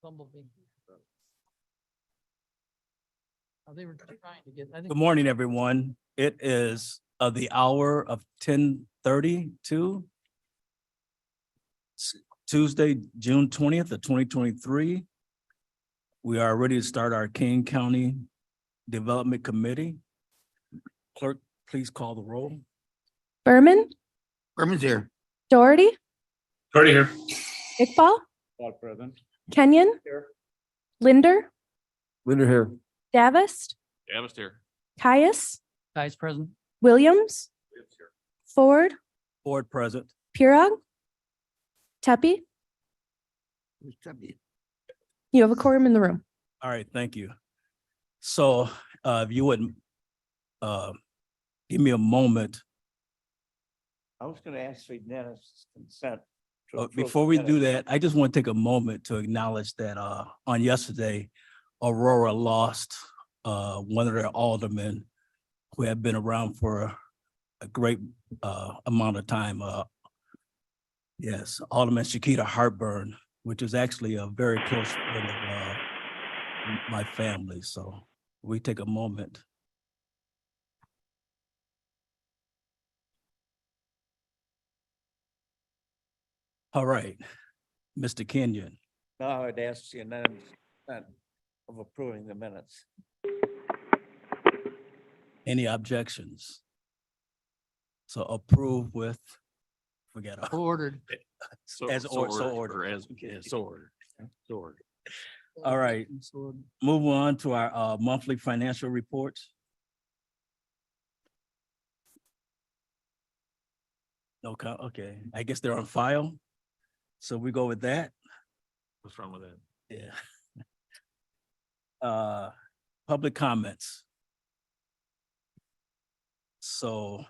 Bumblebee. They were trying to get, I think. Good morning, everyone. It is the hour of 10:32. Tuesday, June 20th of 2023. We are ready to start our Kane County Development Committee. Clerk, please call the roll. Berman, Berman's here. Doherty, Already here. Iqbal, All present. Kenyon, Here. Linder, Linder here. Davist, Davist here. Caius, Guys present. Williams, Ford, Board present. Pirog, Tepe. Who's Tubby? You have a quorum in the room. All right, thank you. So if you wouldn't give me a moment. I was gonna ask for unanimous consent. to approve Before we the do minutes. that, I just want to take a moment to acknowledge that on yesterday, Aurora lost one of their aldermen who had been around for a great amount of time. Yes, Alderman Shakita Hartburn, which is actually a very close friend of my family. So we take a moment. All right, Mr. Kenyon. Now I'd ask the unanimous consent of approving the minutes. Any objections? So approve with, forget. Ordered. So As or- so ordered. or as, yeah, so ordered. So ordered. All right. Moving on to our monthly financial reports. Okay, I guess they're on file. So we go with that. What's wrong with that? Yeah. Public comments. So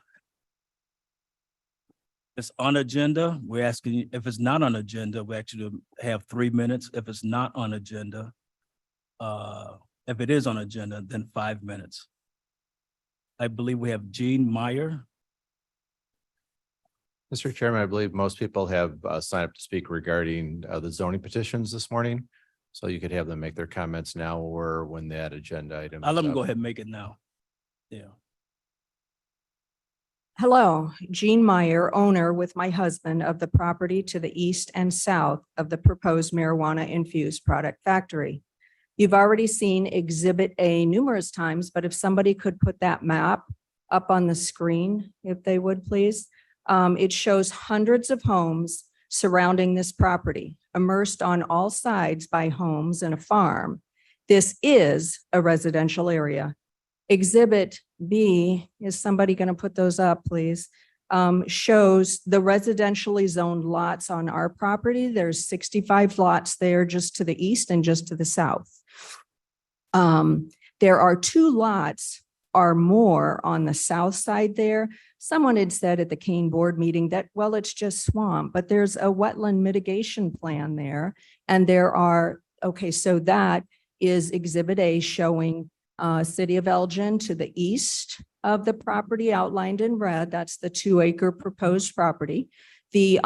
it's on agenda. We're asking, you if it's not on agenda, we actually have 3 minutes. If it's not on agenda, if it is on agenda, then 5 minutes. I believe we have Gene Meyer. Mr. Chairman, I believe most people have signed up to speak regarding the zoning petitions this morning. So you could have them make their comments now or when that agenda item. I'll let is them up. go ahead and make it now. Yeah. Hello, Jean Meyer, owner with my husband of the property to the east and south of the proposed marijuana infused product factory. You've already seen Exhibit A numerous times, but if somebody could put that map up on the screen, if they would, please. It shows hundreds of homes surrounding this property, immersed on all sides by homes and a farm. This is a residential area. Exhibit B, is somebody going to put those up, please? Shows the residentially zoned lots on our property. There's 65 lots there just to the east and just to the south. There are 2 lots or more on the south side there. Someone had said at the Kane board meeting that, well, it's just swamp, but there's a wetland mitigation plan there. And there are, okay, so that is Exhibit A showing City of Elgin to the east of the property outlined in red. That's the 2-acre proposed property. The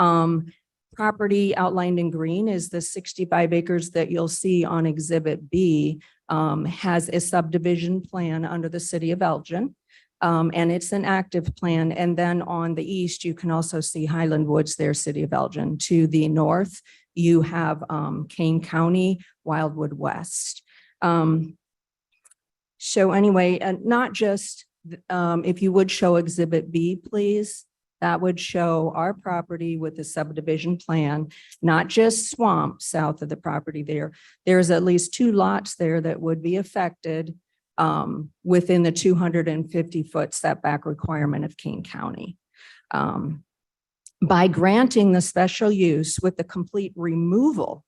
property outlined in green is the 65 acres that you'll see on Exhibit B, has a subdivision plan under the City of Elgin. And it's an active plan. And then on the east, you can also see Highland Woods there, City of Elgin. To the north, you have Kane County, Wildwood West. So anyway, not just, if you would show Exhibit B, please, that would show our property with the subdivision plan, not just swamp south of the property there. There's at least 2 lots there that would be affected within the 250-foot setback requirement of Kane County. By granting the special use with the complete removal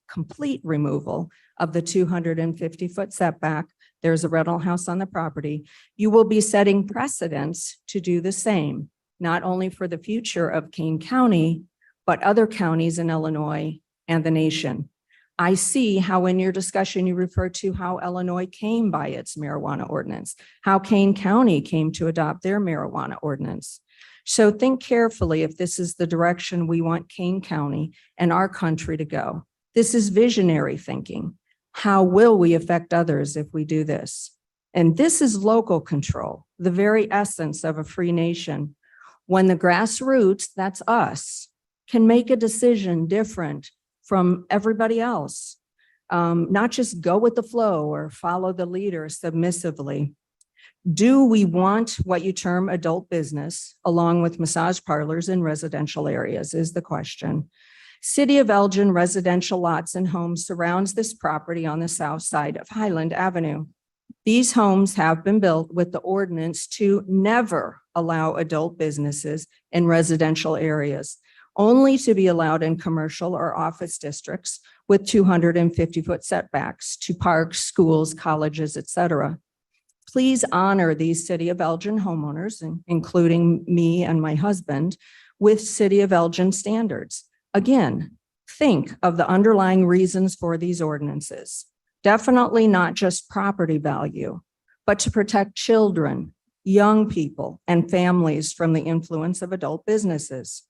of the 250-foot setback, there's a rental house on the property, you will be setting precedents to do the same, not only for the future of Kane County, but other counties in Illinois and the nation. I see how in your discussion you refer to how Illinois came by its marijuana ordinance, how Kane County came to adopt their marijuana ordinance. So think carefully if this is the direction we want Kane County and our country to go. This is visionary thinking. How will we affect others if we do this? And this is local control, the very essence of a free nation. When the grassroots, that's us, can make a decision different from everybody else, not just go with the flow or follow the leader submissively. Do we want what you term adult business along with massage parlors in residential areas is the question. City of Elgin residential lots and homes surrounds this property on the south side of Highland Avenue. These homes have been built with the ordinance to never allow adult businesses in residential areas, only to be allowed in commercial or office districts with 250-foot setbacks to parks, schools, colleges, et cetera. Please honor these City of Elgin homeowners, including me and my husband, with City of Elgin standards. Again, think of the underlying reasons for these ordinances. Definitely not just property value, but to protect children, young people, and families from the influence of adult businesses.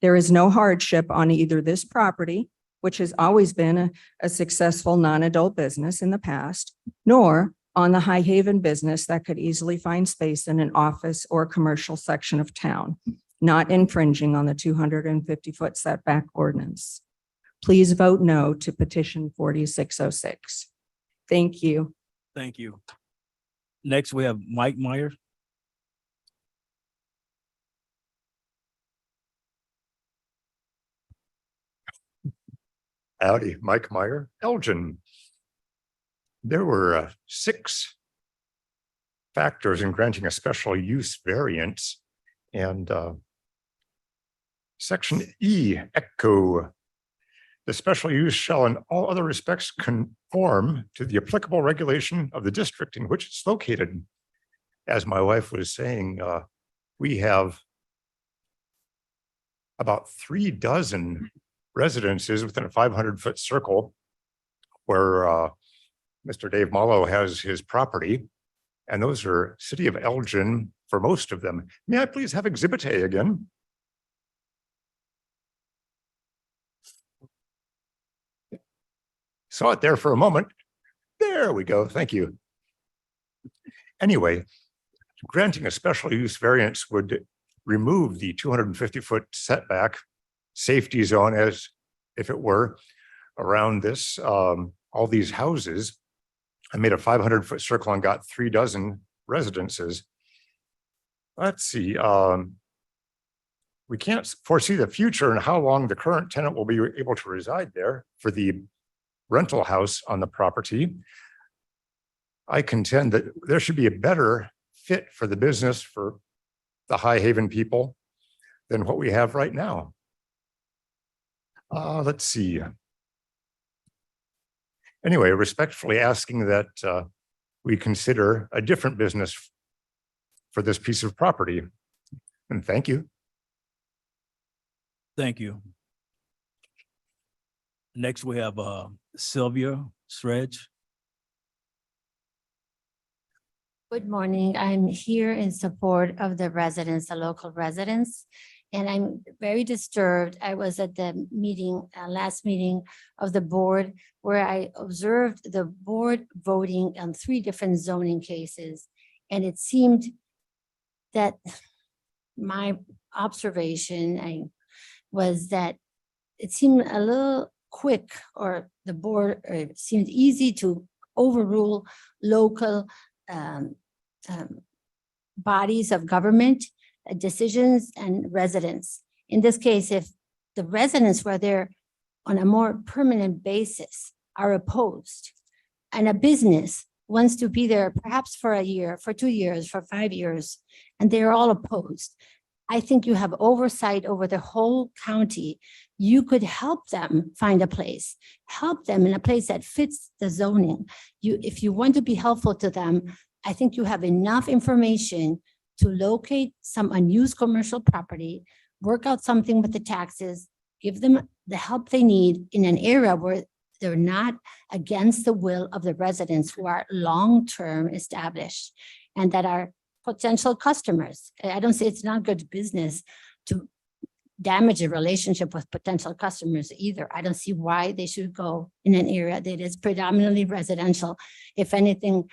There is no hardship on either this property, which has always been a successful non-adult business in the past, nor on the High Haven business that could easily find space in an office or commercial section of town, not infringing on the 250-foot setback ordinance. Please vote no to petition 4606. Thank you. Thank you. Next, we have Mike Meyer. Howdy, Mike Meyer, Elgin. There were 6 factors in granting a special use variance, and Section E, Echo. The special use shall in all other respects conform to the applicable regulation of the district in which it's located. As my wife was saying, we have about 3 dozen residences within a 500-foot circle where Mr. Dave Mallow has his property, and those are City of Elgin for most of them. May I please have Exhibit A again? Saw it there for a moment. There we go. Thank you. Anyway, granting a special use variance would remove the 250-foot setback safety zone, as if it were, around this, all these houses. I made a 500-foot circle and got 3 dozen residences. Let's see. We can't foresee the future and how long the current tenant will be able to reside there for the rental house on the property. I contend that there should be a better fit for the business for the High Haven people than what we have right now. Let's see. Anyway, respectfully asking that we consider a different business for this piece of property. And thank you. Thank you. Next, we have Sylvia Stretch. Good morning. I'm here in support of the residents, the local residents, and I'm very disturbed. I was at the meeting, last meeting of the board, where I observed the board voting on 3 different zoning cases. And it seemed that my observation was that it seemed a little quick, or the board, or it seemed easy to overrule local bodies of government decisions and residents. In this case, if the residents were there on a more permanent basis are opposed, and a business wants to be there perhaps for a year, for 2 years, for 5 years, and they're all opposed, I think you have oversight over the whole county. You could help them find a place, help them in a place that fits the zoning. If you want to be helpful to them, I think you have enough information to locate some unused commercial property, work out something with the taxes, give them the help they need in an area where they're not against the will of the residents who are long-term established and that are potential customers. I don't say it's not good business to damage the relationship with potential customers either. I don't see why they should go in an area that is predominantly residential. If anything,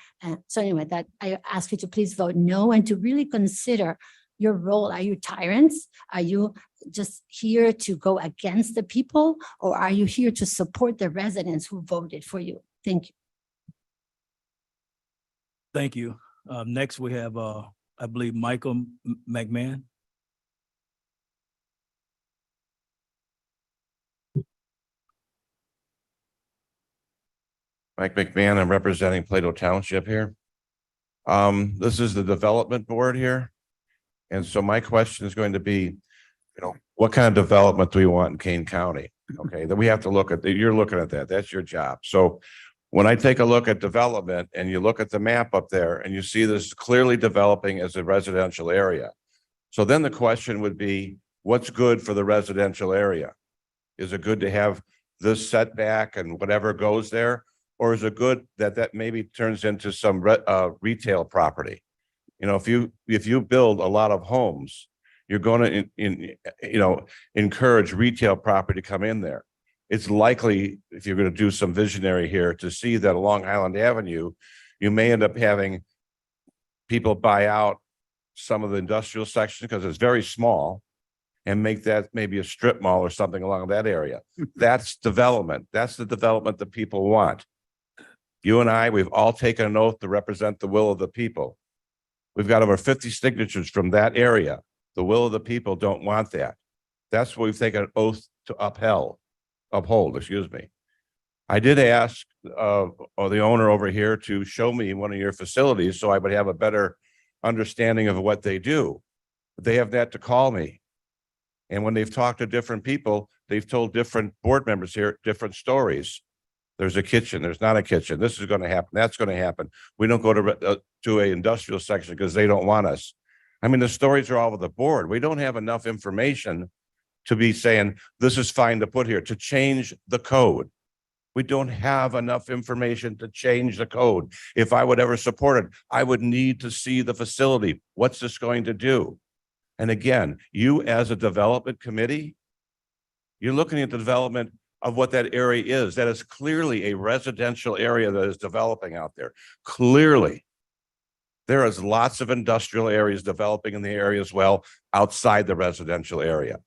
so anyway, that I ask you to please vote no and to really consider your role. Are you tyrants? Are you just here to go against the people? Or are you here to support the residents who voted for you? Thank you. Thank you. Next, we have, I believe, Michael McMahon. Mike McMahon, I'm representing Plato Township here. This is the development board here. And so my question is going to be, what kind of development do we want in Kane County? Okay, then we have to look at, you're looking at that, that's your job. So when I take a look at development and you look at the map up there and you see this clearly developing as a residential area. So then the question would be, what's good for the residential area? Is it good to have this setback and whatever goes there? Or is it good that maybe turns into some retail property? If you build a lot of homes, you're going to, encourage retail property to come in there. It's likely, if you're going to do some visionary here, to see that along Highland Avenue, you may end up having people buy out some of the industrial section because it's very small and make that maybe a strip mall or something along that area. That's development. That's the development that people want. You and I, we've all taken an oath to represent the will of the people. We've got over 50 signatures from that area. The will of the people don't want that. That's what we've taken an oath to uphold, excuse me. I did ask the owner over here to show me one of your facilities so I would have a better understanding of what they do. But they have that to call me. And when they've talked to different people, they've told different board members here different stories. There's a kitchen, there's not a kitchen. This is going to happen. That's going to happen. We don't go to a industrial section because they don't want us. I mean, the stories are all over the board. We don't have enough information to be saying this is fine to put here, to change the code. We don't have enough information to change the code. If I would ever support it, I would need to see the facility. What's this going to do? And again, you as a development committee, you're looking at the development of what that area is. That is clearly a residential area that is developing out there. Clearly. There is lots of industrial areas developing in the area as well outside the residential area.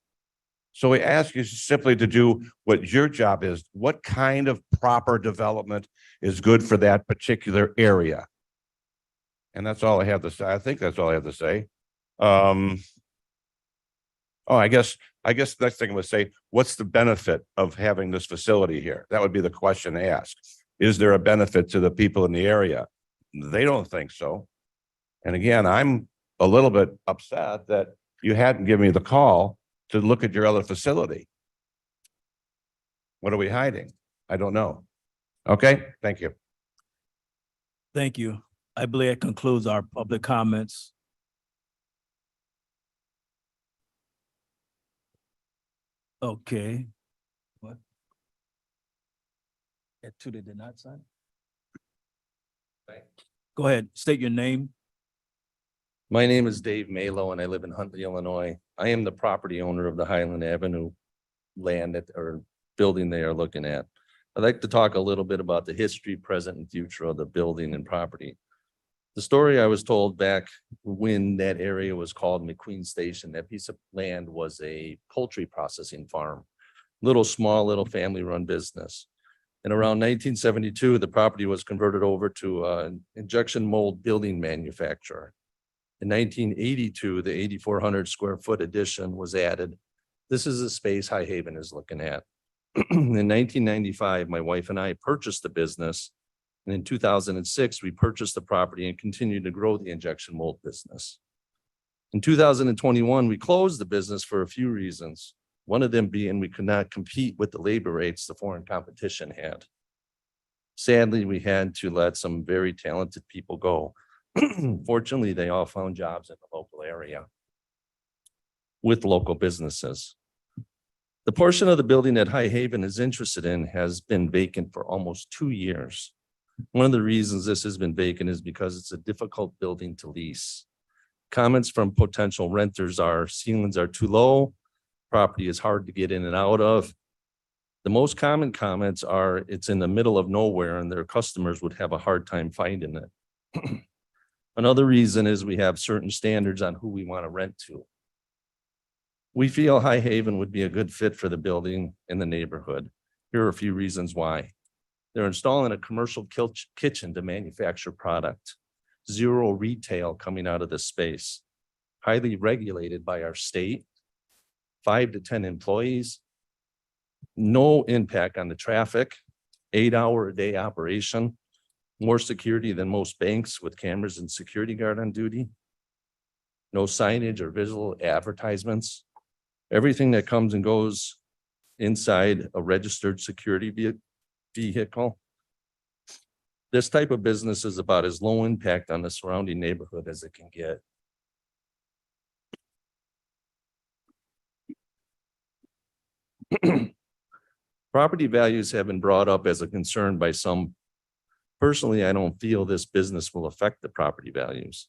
So we ask you simply to do what your job is. What kind of proper development is good for that particular area? And that's all I have to say. I think that's all I have to say. I guess the next thing I would say, what's the benefit of having this facility here? That would be the question to ask. Is there a benefit to the people in the area? They don't think so. And again, I'm a little bit upset that you hadn't given me the call to look at your other facility. What are we hiding? I don't know. Okay, thank you. Thank you. I believe that concludes our public comments. Okay. What? That two that did not sign? Go ahead, state your name. My name is Dave Malo and I live in Huntley, Illinois. I am the property owner of the Highland Avenue land or building they are looking at. I'd like to talk a little bit about the history, present and future of the building and property. The story I was told back when that area was called McQueen Station, that piece of land was a poultry processing farm, small family run business. And around 1972, the property was converted over to an injection mold building manufacturer. In 1982, the 8,400 square foot addition was added. This is the space High Haven is looking at. In 1995, my wife and I purchased the business. And in 2006, we purchased the property and continued to grow the injection mold business. In 2021, we closed the business for a few reasons. One of them being we could not compete with the labor rates the foreign competition had. Sadly, we had to let some very talented people go. Fortunately, they all found jobs in the local area with local businesses. The portion of the building that High Haven is interested in has been vacant for almost 2 years. One of the reasons this has been vacant is because it's a difficult building to lease. Comments from potential renters are ceilings are too low property is hard to get in and out of. The most common comments are it's in the middle of nowhere and their customers would have a hard time finding it. Another reason is we have certain standards on who we want to rent to. We feel High Haven would be a good fit for the building in the neighborhood. Here are a few reasons why. They're installing a commercial kitchen to manufacture product. Zero retail coming out of this space. Highly regulated by our state. 5 to 10 employees. No impact on the traffic. 8-hour-a-day operation. More security than most banks with cameras and security guard on duty. No signage or visual advertisements. Everything that comes and goes inside a registered security vehicle. This type of business is about as low impact on the surrounding neighborhood as it can get. Property values have been brought up as a concern by some. Personally, I don't feel this business will affect the property values.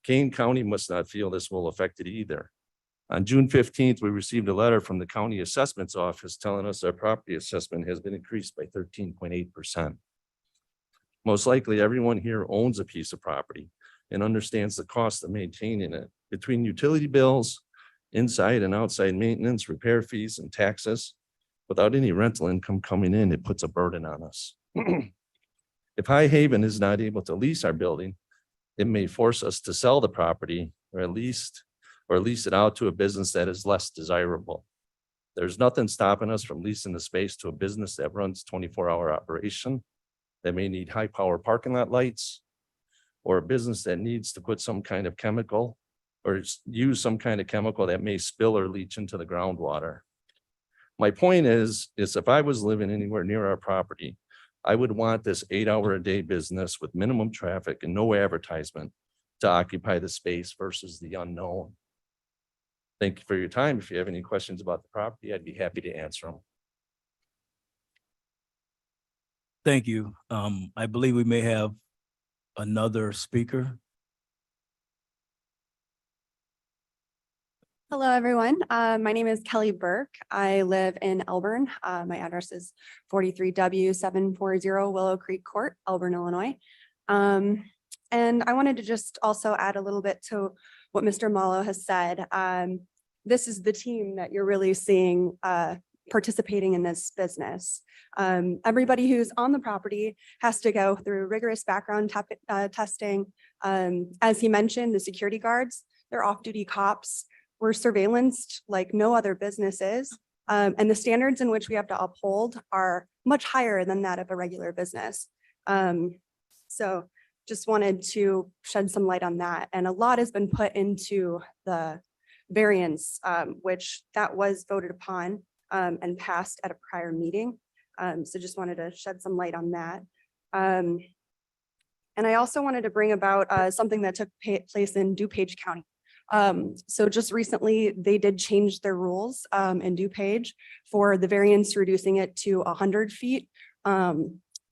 Kane County must not feel this will affect it either. On June 15th, we received a letter from the County Assessment's Office telling us our property assessment has been increased by 13.8%. Most likely, everyone here owns a piece of property and understands the cost of maintaining it. Between utility bills, inside and outside maintenance, repair fees, and taxes, without any rental income coming in, it puts a burden on us. If High Haven is not able to lease our building, it may force us to sell the property or lease it out to a business that is less desirable. There's nothing stopping us from leasing the space to a business that runs 24-hour operation, that may need high-power parking lot lights, or a business that needs to put some kind of chemical or use some kind of chemical that may spill or leach into the groundwater. My point is if I was living anywhere near our property, I would want this 8-hour-a-day business with minimum traffic and no advertisement to occupy the space versus the unknown. Thank you for your time. If you have any questions about the property, I'd be happy to answer them. Thank you. I believe we may have another speaker. Hello, everyone. My name is Kelly Burke. I live in Elburn. My address is 43W740 Willow Creek Court, Elburn, Illinois. And I wanted to just also add a little bit to what Mr. Malo has said. This is the team that you're really seeing participating in this business. Everybody who's on the property has to go through rigorous background testing. As he mentioned, the security guards, they're off-duty cops. We're surveillanced like no other business is. And the standards in which we have to uphold are much higher than that of a regular business. So just wanted to shed some light on that. And a lot has been put into the variance, which that was voted upon and passed at a prior meeting. So just wanted to shed some light on that. And I also wanted to bring about something that took place in DuPage County. So just recently, they did change their rules in DuPage for the variance, reducing it to 100 feet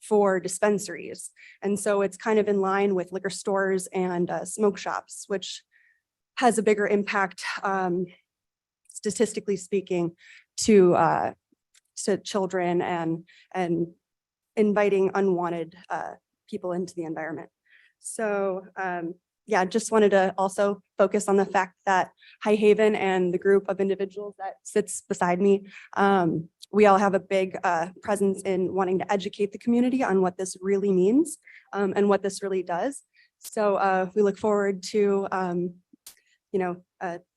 for dispensaries. And so it's kind of in line with liquor stores and smoke shops, which has a bigger impact, statistically speaking, to children and inviting unwanted people into the environment. So yeah, just wanted to also focus on the fact that High Haven and the group of individuals that sits beside me, we all have a big presence in wanting to educate the community on what this really means and what this really does. So we look forward to,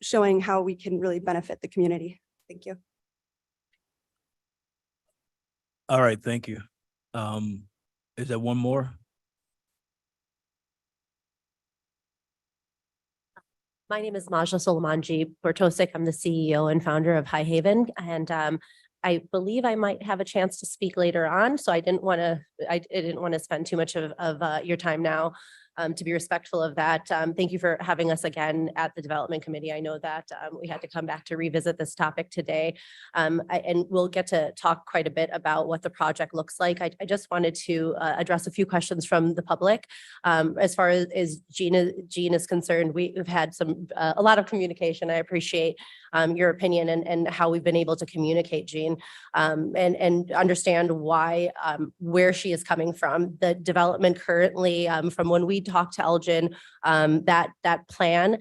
showing how we can really benefit the community. Thank you. All right, thank you. Is there one more? My name is Maja Solomanji Bortosik. I'm the CEO and founder of High Haven. And I believe I might have a chance to speak later on. So I didn't want to spend too much of your time now. to be respectful of that. Thank you for having us again at the Development Committee. I know that we had to come back to revisit this topic today. And we'll get to talk quite a bit about what the project looks like. I just wanted to address a few questions from the public. As far as Jean is concerned, we've had a lot of communication. I appreciate your opinion and how we've been able to communicate, Jean, and understand why, where she is coming from. The development currently, from when we talked to Elgin, that plan,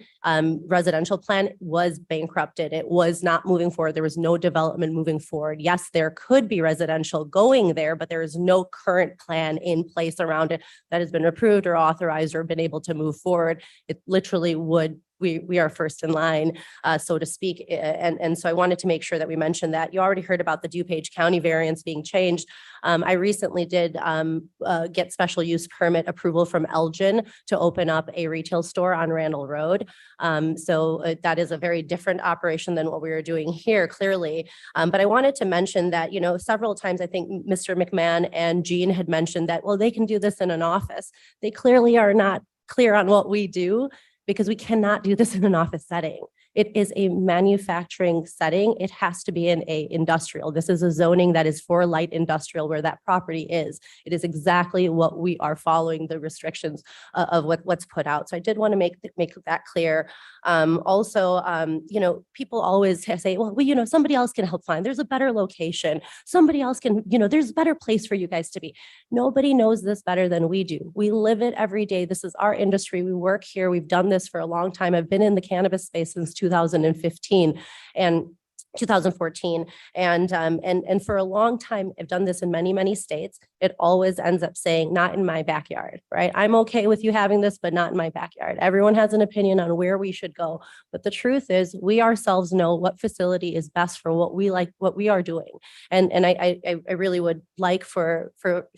residential plan was bankrupted. It was not moving forward. There was no development moving forward. Yes, there could be residential going there, but there is no current plan in place around it that has been approved or authorized or been able to move forward. It literally would. We are first in line, so to speak. And so I wanted to make sure that we mentioned that. You already heard about the DuPage County variance being changed. I recently did get special use permit approval from Elgin to open up a retail store on Randall Road. So that is a very different operation than what we were doing here, clearly. But I wanted to mention that, you know, several times I think Mr. McMahon and Jean had mentioned that, well, they can do this in an office. They clearly are not clear on what we do, because we cannot do this in an office setting. It is a manufacturing setting. It has to be in a industrial. This is a zoning that is for light industrial where that property is. It is exactly what we are following the restrictions of what's put out. So I did want to make that clear. Also, you know, people always say, well, you know, somebody else can help find. There's a better location. Somebody else can, you know, there's a better place for you guys to be. Nobody knows this better than we do. We live it every day. This is our industry. We work here. We've done this for a long time. I've been in the cannabis space since 2015 and 2014. And for a long time, I've done this in many, many states. It always ends up saying, not in my backyard, right? I'm okay with you having this, but not in my backyard. Everyone has an opinion on where we should go. But the truth is we ourselves know what facility is best for what we like, what we are doing. And I really would like for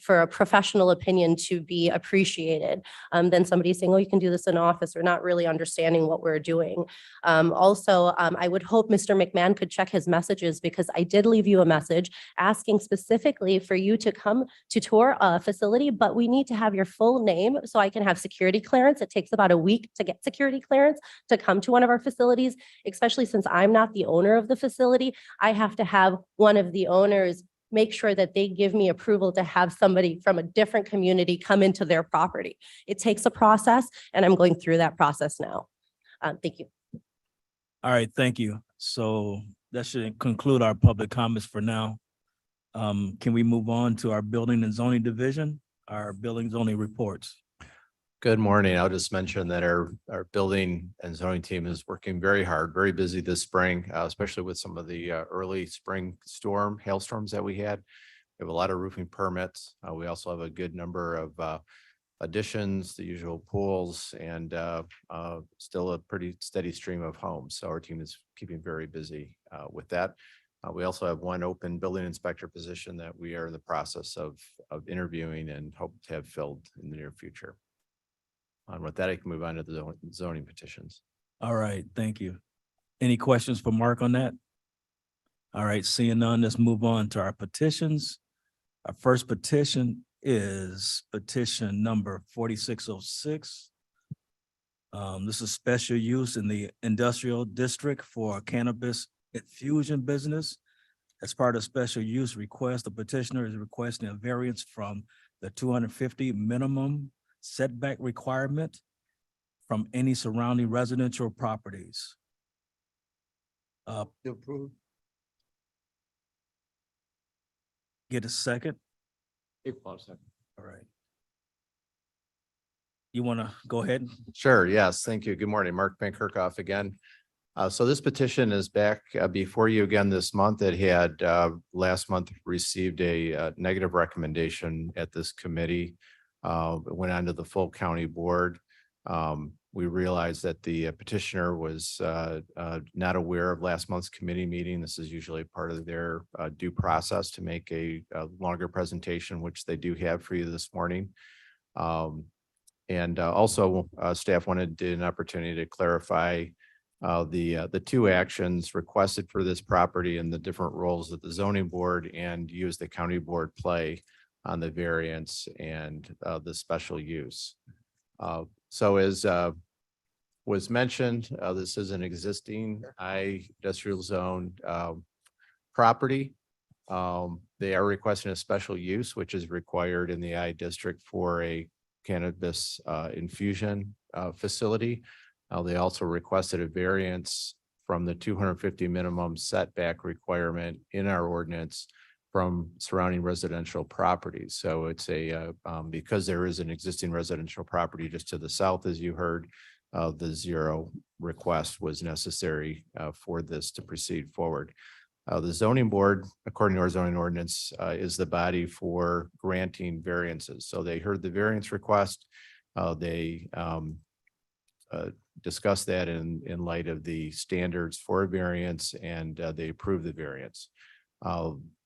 a professional opinion to be appreciated than somebody saying, oh, you can do this in office, or not really understanding what we're doing. Also, I would hope Mr. McMahon could check his messages, because I did leave you a message asking specifically for you to come to tour a facility, but we need to have your full name so I can have security clearance. It takes about a week to get security clearance to come to one of our facilities, especially since I'm not the owner of the facility. I have to have one of the owners make sure that they give me approval to have somebody from a different community come into their property. It takes a process, and I'm going through that process now. Thank you. All right, thank you. So that should conclude our public comments for now. Can we move on to our building and zoning division, our building zoning reports? Good morning. I'll just mention that our building and zoning team is working very hard, very busy this spring, especially with some of the early spring hailstorms that we had. We have a lot of roofing permits. We also have a good number of additions, the usual pools, and still a pretty steady stream of homes. So our team is keeping very busy with that. We also have one open building inspector position that we are in the process of interviewing and hope to have filled in the near future. And with that, I can move on to the zoning petitions. All right, thank you. Any questions for Mark on that? All right, seeing none, let's move on to our petitions. Our first petition is petition number 4606. This is special use in the industrial district for a cannabis infusion business. As part of special use request, the petitioner is requesting a variance from the 250 minimum setback requirement from any surrounding residential properties. Approved. Get a second? All right. You want to go ahead? Sure. Yes. Thank you. Good morning. Mark Van Kerkhoff again. So this petition is back before you again this month. It had last month received a negative recommendation at this committee. It went on to the full county board. We realized that the petitioner was not aware of last month's committee meeting. This is usually part of their due process to make a longer presentation, which they do have for you this morning. And also staff wanted an opportunity to clarify the two actions requested for this property and the different roles that the zoning board and you as the county board play on the variance and the special use. So as was mentioned, this is an existing industrial zone property. They are requesting a special use, which is required in the I district for a cannabis infusion facility. They also requested a variance from the 250 minimum setback requirement in our ordinance from surrounding residential properties. So it's because there is an existing residential property just to the south, as you heard, the zero request was necessary for this to proceed forward. The zoning board, according to our zoning ordinance, is the body for granting variances. So they heard the variance request. They discussed that in light of the standards for a variance, and they approved the variance.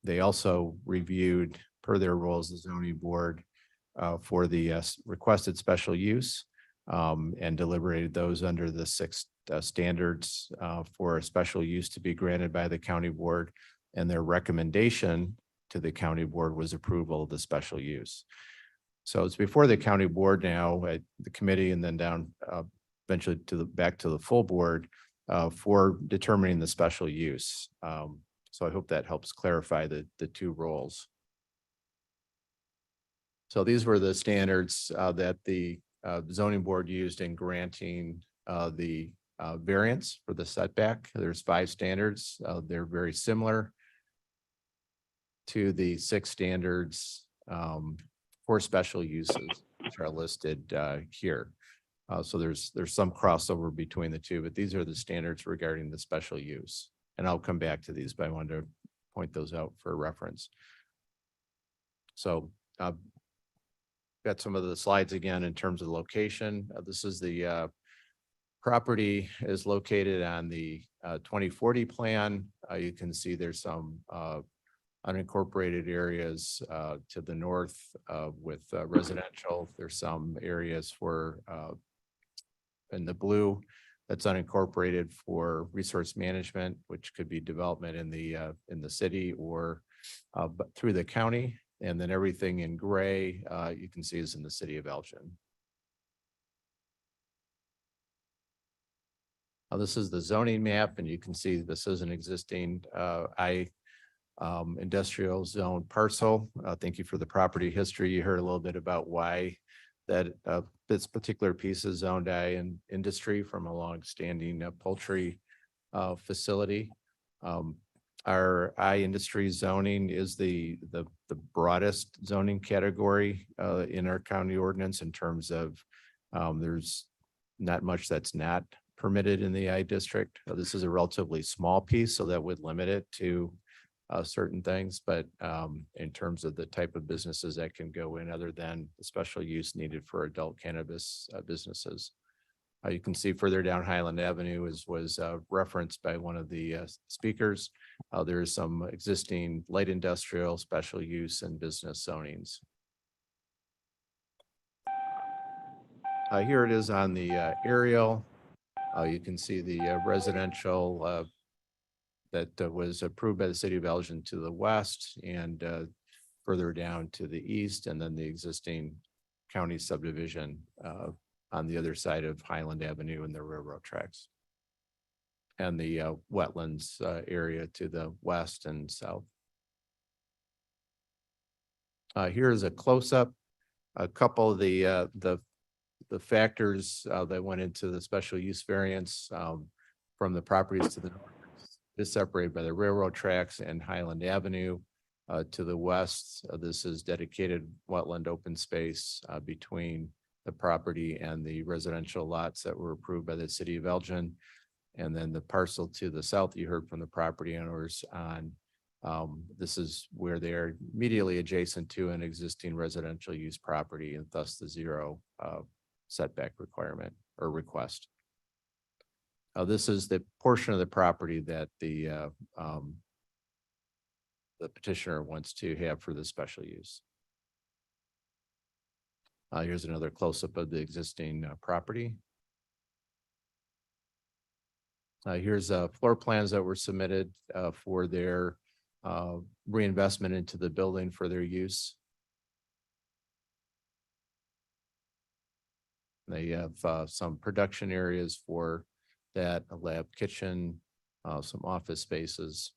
They also reviewed, per their roles, the zoning board for the requested special use and deliberated those under the six standards for a special use to be granted by the county board. And their recommendation to the county board was approval of the special use. So it's before the county board now at the committee, and then down eventually back to the full board for determining the special use. So I hope that helps clarify the two roles. So these were the standards that the zoning board used in granting the variance for the setback. There's 5 standards. They're very similar to the 6 standards for special uses, which are listed here. So there's some crossover between the two, but these are the standards regarding the special use. And I'll come back to these, but I wanted to point those out for reference. So got some of the slides again in terms of location. This is the property is located on the 2040 plan. You can see there's some unincorporated areas to the north with residential. There's some areas for in the blue that's unincorporated for resource management, which could be development in the city or but through the county. And then everything in gray you can see is in the city of Elgin. This is the zoning map, and you can see this is an existing industrial zone parcel. Thank you for the property history. You heard a little bit about why that this particular piece is zoned I in industry from a long-standing poultry facility. Our I industry zoning is the broadest zoning category in our county ordinance in terms of there's not much that's not permitted in the I district. This is a relatively small piece, so that would limit it to certain things, but in terms of the type of businesses that can go in other than the special use needed for adult cannabis businesses. You can see further down Highland Avenue was referenced by one of the speakers. There is some existing light industrial, special use, and business zonings. Here it is on the aerial. You can see the residential that was approved by the city of Elgin to the west and further down to the east, and then the existing county subdivision on the other side of Highland Avenue and the railroad tracks. And the wetlands area to the west and south. Here is a close-up, a couple of the factors that went into the special use variance from the properties to the north. Is separated by the railroad tracks and Highland Avenue. To the west, this is dedicated wetland open space between the property and the residential lots that were approved by the city of Elgin. And then the parcel to the south, you heard from the property owners on, this is where they are immediately adjacent to an existing residential use property, and thus the zero setback requirement or request. This is the portion of the property that the petitioner wants to have for the special use. Here's another close-up of the existing property. Here's floor plans that were submitted for their reinvestment into the building for their use. They have some production areas for that, a lab kitchen, some office spaces.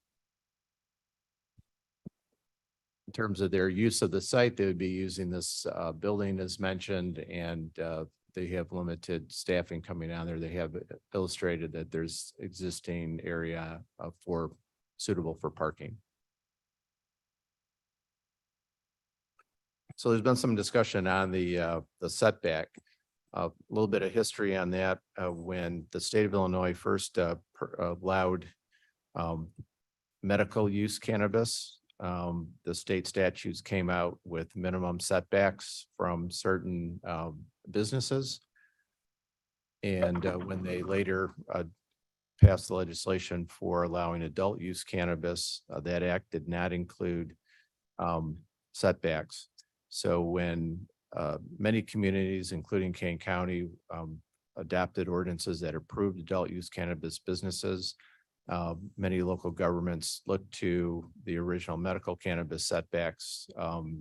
In terms of their use of the site, they would be using this building as mentioned, and they have limited staffing coming on there. They have illustrated that there's existing area suitable for parking. So there's been some discussion on the setback. A little bit of history on that. When the state of Illinois first allowed medical use cannabis, the state statutes came out with minimum setbacks from certain businesses. And when they later passed the legislation for allowing adult use cannabis, that act did not include setbacks. So when many communities, including Kane County, adopted ordinances that approved adult use cannabis businesses, many local governments looked to the original medical cannabis setbacks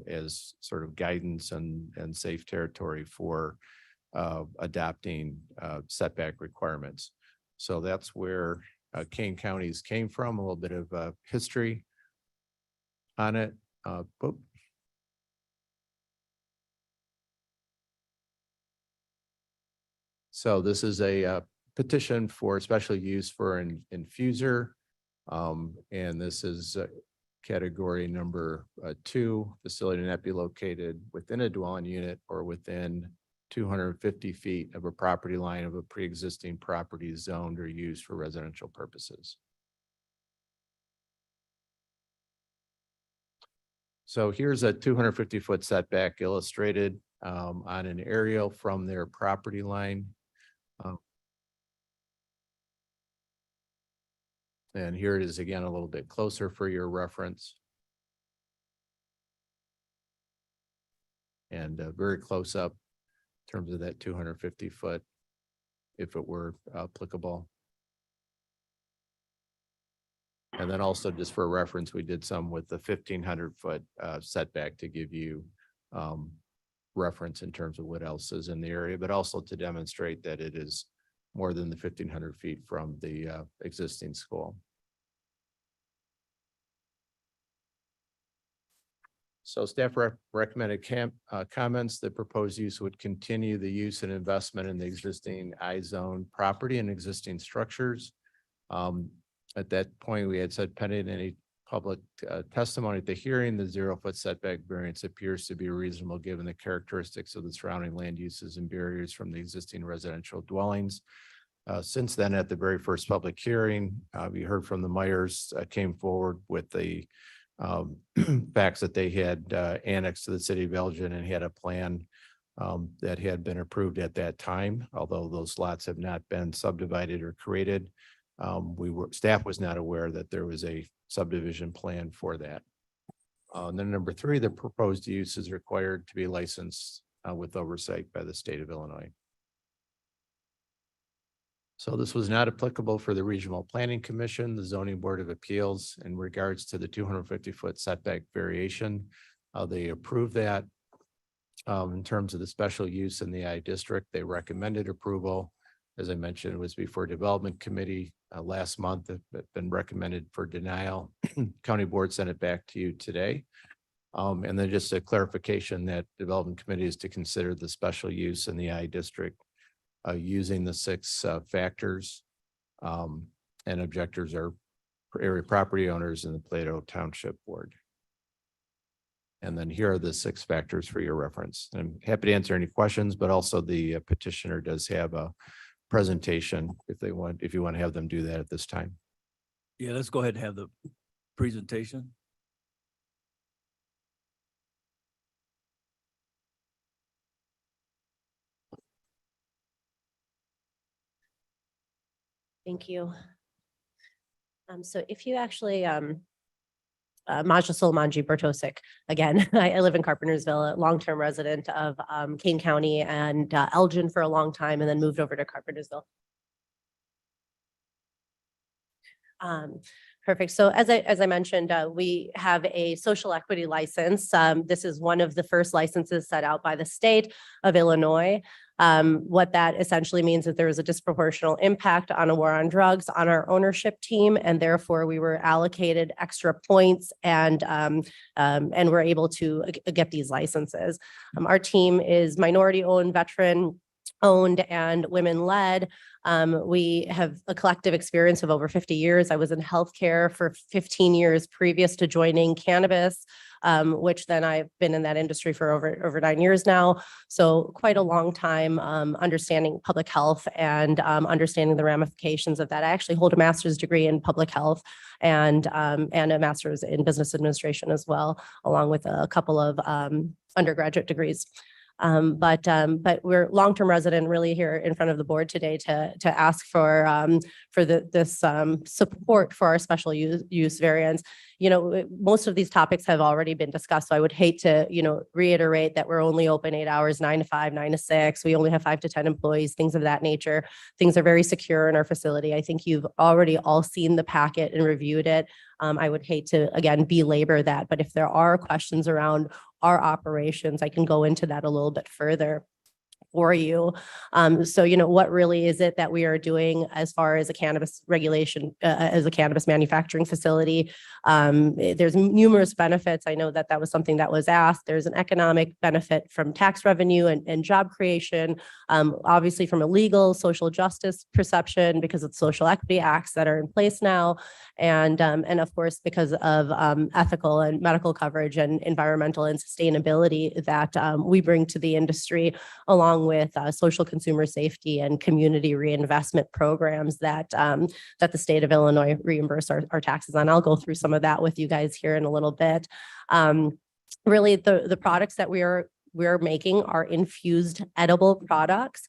as sort of guidance and safe territory for adopting setback requirements. So that's where Kane County's came from, a little bit of history on it. So this is a petition for special use for an infuser. And this is category number 2, facility not be located within a dwelling unit or within 250 feet of a property line of a pre-existing property zoned or used for residential purposes. So here's a 250-foot setback illustrated on an aerial from their property line. And here it is again, a little bit closer for your reference. And very close up in terms of that 250 foot, if it were applicable. And then also just for reference, we did some with the 1,500 foot setback to give you reference in terms of what else is in the area, but also to demonstrate that it is more than the 1,500 feet from the existing school. So staff recommended comments. The proposed use would continue the use and investment in the existing I-zone property and existing structures. At that point, we had said pending any public testimony at the hearing, the 0-foot setback variance appears to be reasonable given the characteristics of the surrounding land uses and barriers from the existing residential dwellings. Since then, at the very first public hearing, we heard from the Myers came forward with the facts that they had annexed to the city of Elgin and had a plan that had been approved at that time, although those lots have not been subdivided or created. Staff was not aware that there was a subdivision plan for that. Then number 3, the proposed use is required to be licensed with oversight by the state of Illinois. So this was not applicable for the Regional Planning Commission, the Zoning Board of Appeals in regards to the 250-foot setback variation. They approved that. In terms of the special use in the I district, they recommended approval. As I mentioned, it was before Development Committee last month. It's been recommended for denial. County Board sent it back to you today. And then just a clarification that Development Committee is to consider the special use in the I district using the 6 factors. And objectors are area property owners in the Plato Township Board. And then here are the 6 factors for your reference. I'm happy to answer any questions, but also the petitioner does have a presentation if you want to have them do that at this time. Yeah, let's go ahead and have the presentation. Thank you. So if you actually, Maja Solomanji Bertosik, again, I live in Carpentersville, a long-term resident of Kane County and Elgin for a long time, and then moved over to Carpentersville. Perfect. So as I mentioned, we have a social equity license. This is one of the first licenses set out by the state of Illinois. What that essentially means is there is a disproportional impact on a war on drugs on our ownership team, and therefore we were allocated extra points and we're able to get these licenses. Our team is minority-owned, veteran-owned, and women-led. We have a collective experience of over 50 years. I was in healthcare for 15 years previous to joining cannabis, which then I've been in that industry for over 9 years now. So quite a long time understanding public health and understanding the ramifications of that. I actually hold a master's degree in public health and a master's in business administration as well, along with a couple of undergraduate degrees. But we're long-term resident really here in front of the board today to ask for this support for our special use variance. You know, most of these topics have already been discussed, so I would hate to, reiterate that we're only open 8 hours, 9 to 5, 9 to 6. We only have 5 to 10 employees, things of that nature. Things are very secure in our facility. I think you've already all seen the packet and reviewed it. I would hate to, again, belabor that, but if there are questions around our operations, I can go into that a little bit further for you. So, what really is it that we are doing as far as a cannabis regulation, as a cannabis manufacturing facility? There's numerous benefits. I know that was something that was asked. There's an economic benefit from tax revenue and job creation, obviously from a legal, social justice perception because of social equity acts that are in place now. And of course, because of ethical and medical coverage and environmental and sustainability that we bring to the industry, along with social consumer safety and community reinvestment programs that the state of Illinois reimburse our taxes on. I'll go through some of that with you guys here in a little bit. Really, the products that we're making are infused edible products.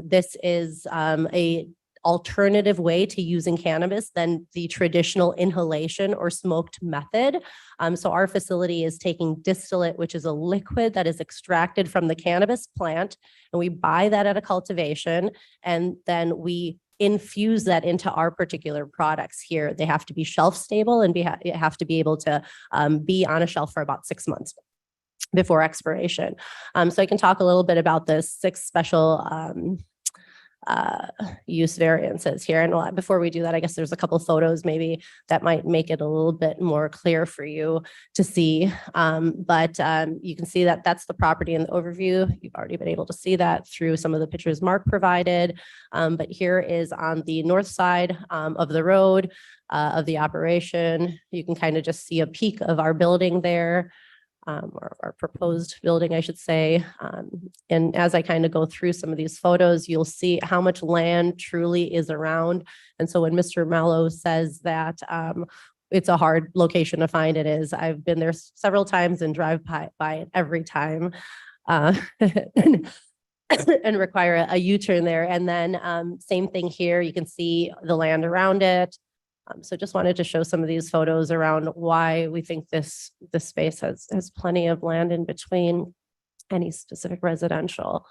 This is a alternative way to using cannabis than the traditional inhalation or smoked method. So our facility is taking distillate, which is a liquid that is extracted from the cannabis plant, and we buy that at a cultivation, and then we infuse that into our particular products here. They have to be shelf stable and have to be able to be on a shelf for about 6 months before expiration. So I can talk a little bit about the 6 special use variances here. And before we do that, I guess there's a couple photos maybe that might make it a little bit more clear for you to see. But you can see that that's the property in the overview. You've already been able to see that through some of the pictures Mark provided. But here is on the north side of the road of the operation. You can kind of just see a peek of our building there. Or our proposed building, I should say. And as I kind of go through some of these photos, you'll see how much land truly is around. And so when Mr. Mello says that it's a hard location to find, it is. I've been there several times and drive by it every time and require a U-turn there. And then same thing here, you can see the land around it. So just wanted to show some of these photos around why we think this space has plenty of land in between any specific residential.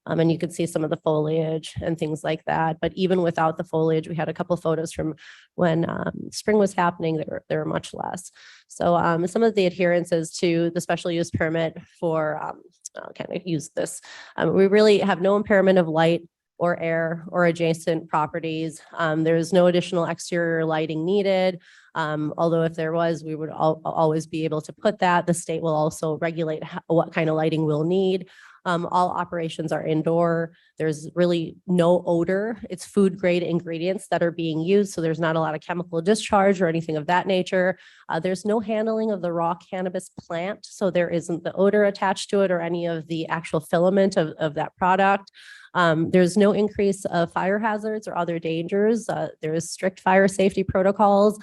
And you can see some of the foliage and things like that. But even without the foliage, we had a couple photos from when spring was happening, there were much less. So some of the adherences to the special use permit for, I'll kind of use this. We really have no impairment of light or air or adjacent properties. There's no additional exterior lighting needed. Although if there was, we would always be able to put that. The state will also regulate what kind of lighting we'll need. All operations are indoor. There's really no odor. It's food grade ingredients that are being used. So there's not a lot of chemical discharge or anything of that nature. There's no handling of the raw cannabis plant. So there isn't the odor attached to it or any of the actual filament of that product. There's no increase of fire hazards or other dangers. There is strict fire safety protocols.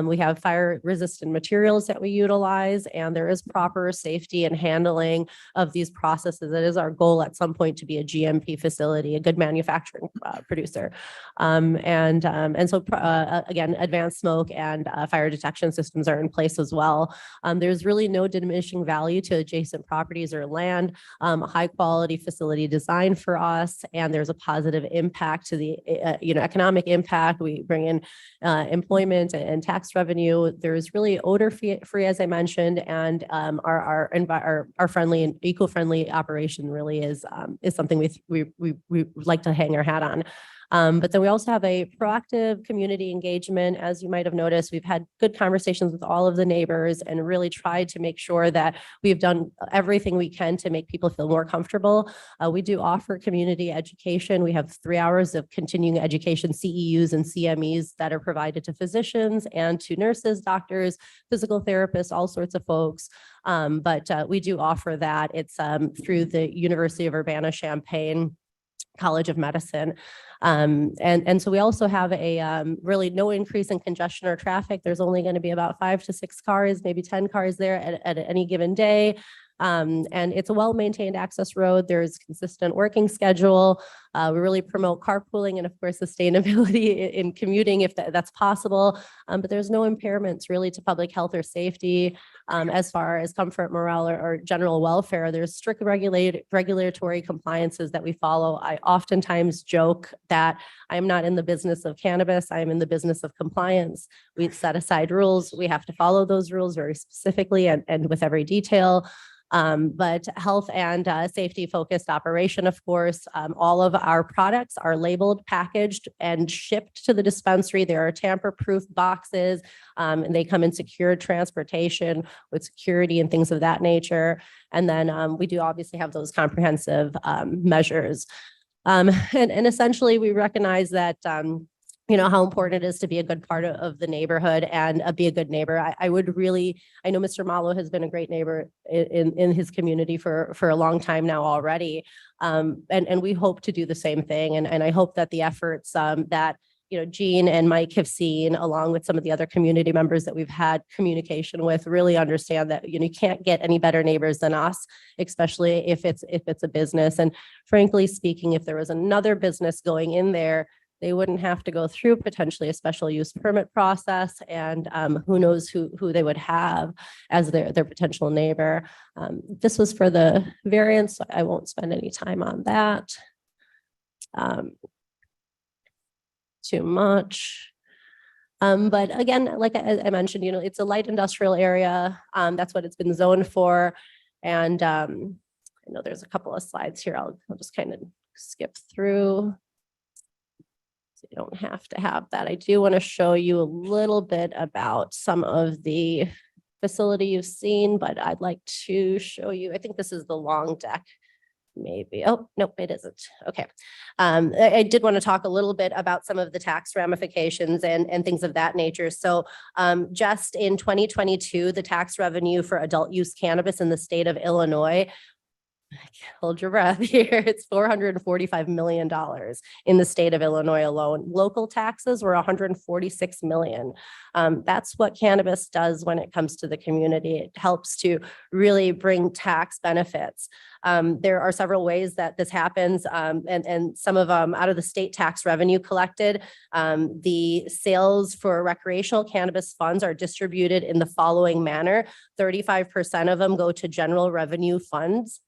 We have fire resistant materials that we utilize, and there is proper safety and handling of these processes. It is our goal at some point to be a GMP facility, a good manufacturing producer. And so again, advanced smoke and fire detection systems are in place as well. There's really no diminishing value to adjacent properties or land, high quality facility design for us, and there's a positive impact to the economic impact. We bring in employment and tax revenue. There's really odor free, as I mentioned, and our friendly and eco-friendly operation really is something we like to hang our hat on. But then we also have a proactive community engagement. As you might have noticed, we've had good conversations with all of the neighbors and really tried to make sure that we've done everything we can to make people feel more comfortable. We do offer community education. We have 3 hours of continuing education, CEUs and CMEs that are provided to physicians and to nurses, doctors, physical therapists, all sorts of folks. But we do offer that. It's through the University of Urbana-Champaign College of Medicine. And so we also have a really no increase in congestion or traffic. There's only going to be about 5 to 6 cars, maybe 10 cars there at any given day. And it's a well-maintained access road. There's consistent working schedule. We really promote carpooling and of course sustainability in commuting if that's possible. But there's no impairments really to public health or safety as far as comfort, morale, or general welfare. There's strict regulatory compliances that we follow. I oftentimes joke that I am not in the business of cannabis. I am in the business of compliance. We set aside rules. We have to follow those rules very specifically and with every detail. But health and safety focused operation, of course, all of our products are labeled, packaged, and shipped to the dispensary. There are tamper-proof boxes, and they come in secured transportation with security and things of that nature. And then we do obviously have those comprehensive measures. And essentially, we recognize that how important it is to be a good part of the neighborhood and be a good neighbor. I know Mr. Malo has been a great neighbor in his community for a long time now already. And we hope to do the same thing. And I hope that the efforts that Jean and Mike have seen, along with some of the other community members that we've had communication with, really understand that you can't get any better neighbors than us, especially if it's a business. And frankly speaking, if there was another business going in there, they wouldn't have to go through potentially a special use permit process, and who knows who they would have as their potential neighbor. This was for the variance. So I won't spend any time on that too much. But again, like I mentioned, it's a light industrial area. That's what it's been zoned for. And I know there's a couple of slides here. I'll just kind of skip through. You don't have to have that. I do want to show you a little bit about some of the facility you've seen, but I'd like to show you, I think this is the long deck. Maybe. Oh, nope, it isn't. Okay. I did want to talk a little bit about some of the tax ramifications and things of that nature. So just in 2022, the tax revenue for adult use cannabis in the state of Illinois, hold your breath here, it's $445 million in the state of Illinois alone. Local taxes were $146 million. That's what cannabis does when it comes to the community. It helps to really bring tax benefits. There are several ways that this happens, and some of them out of the state tax revenue collected. The sales for recreational cannabis funds are distributed in the following manner. 35% of them go to general revenue funds.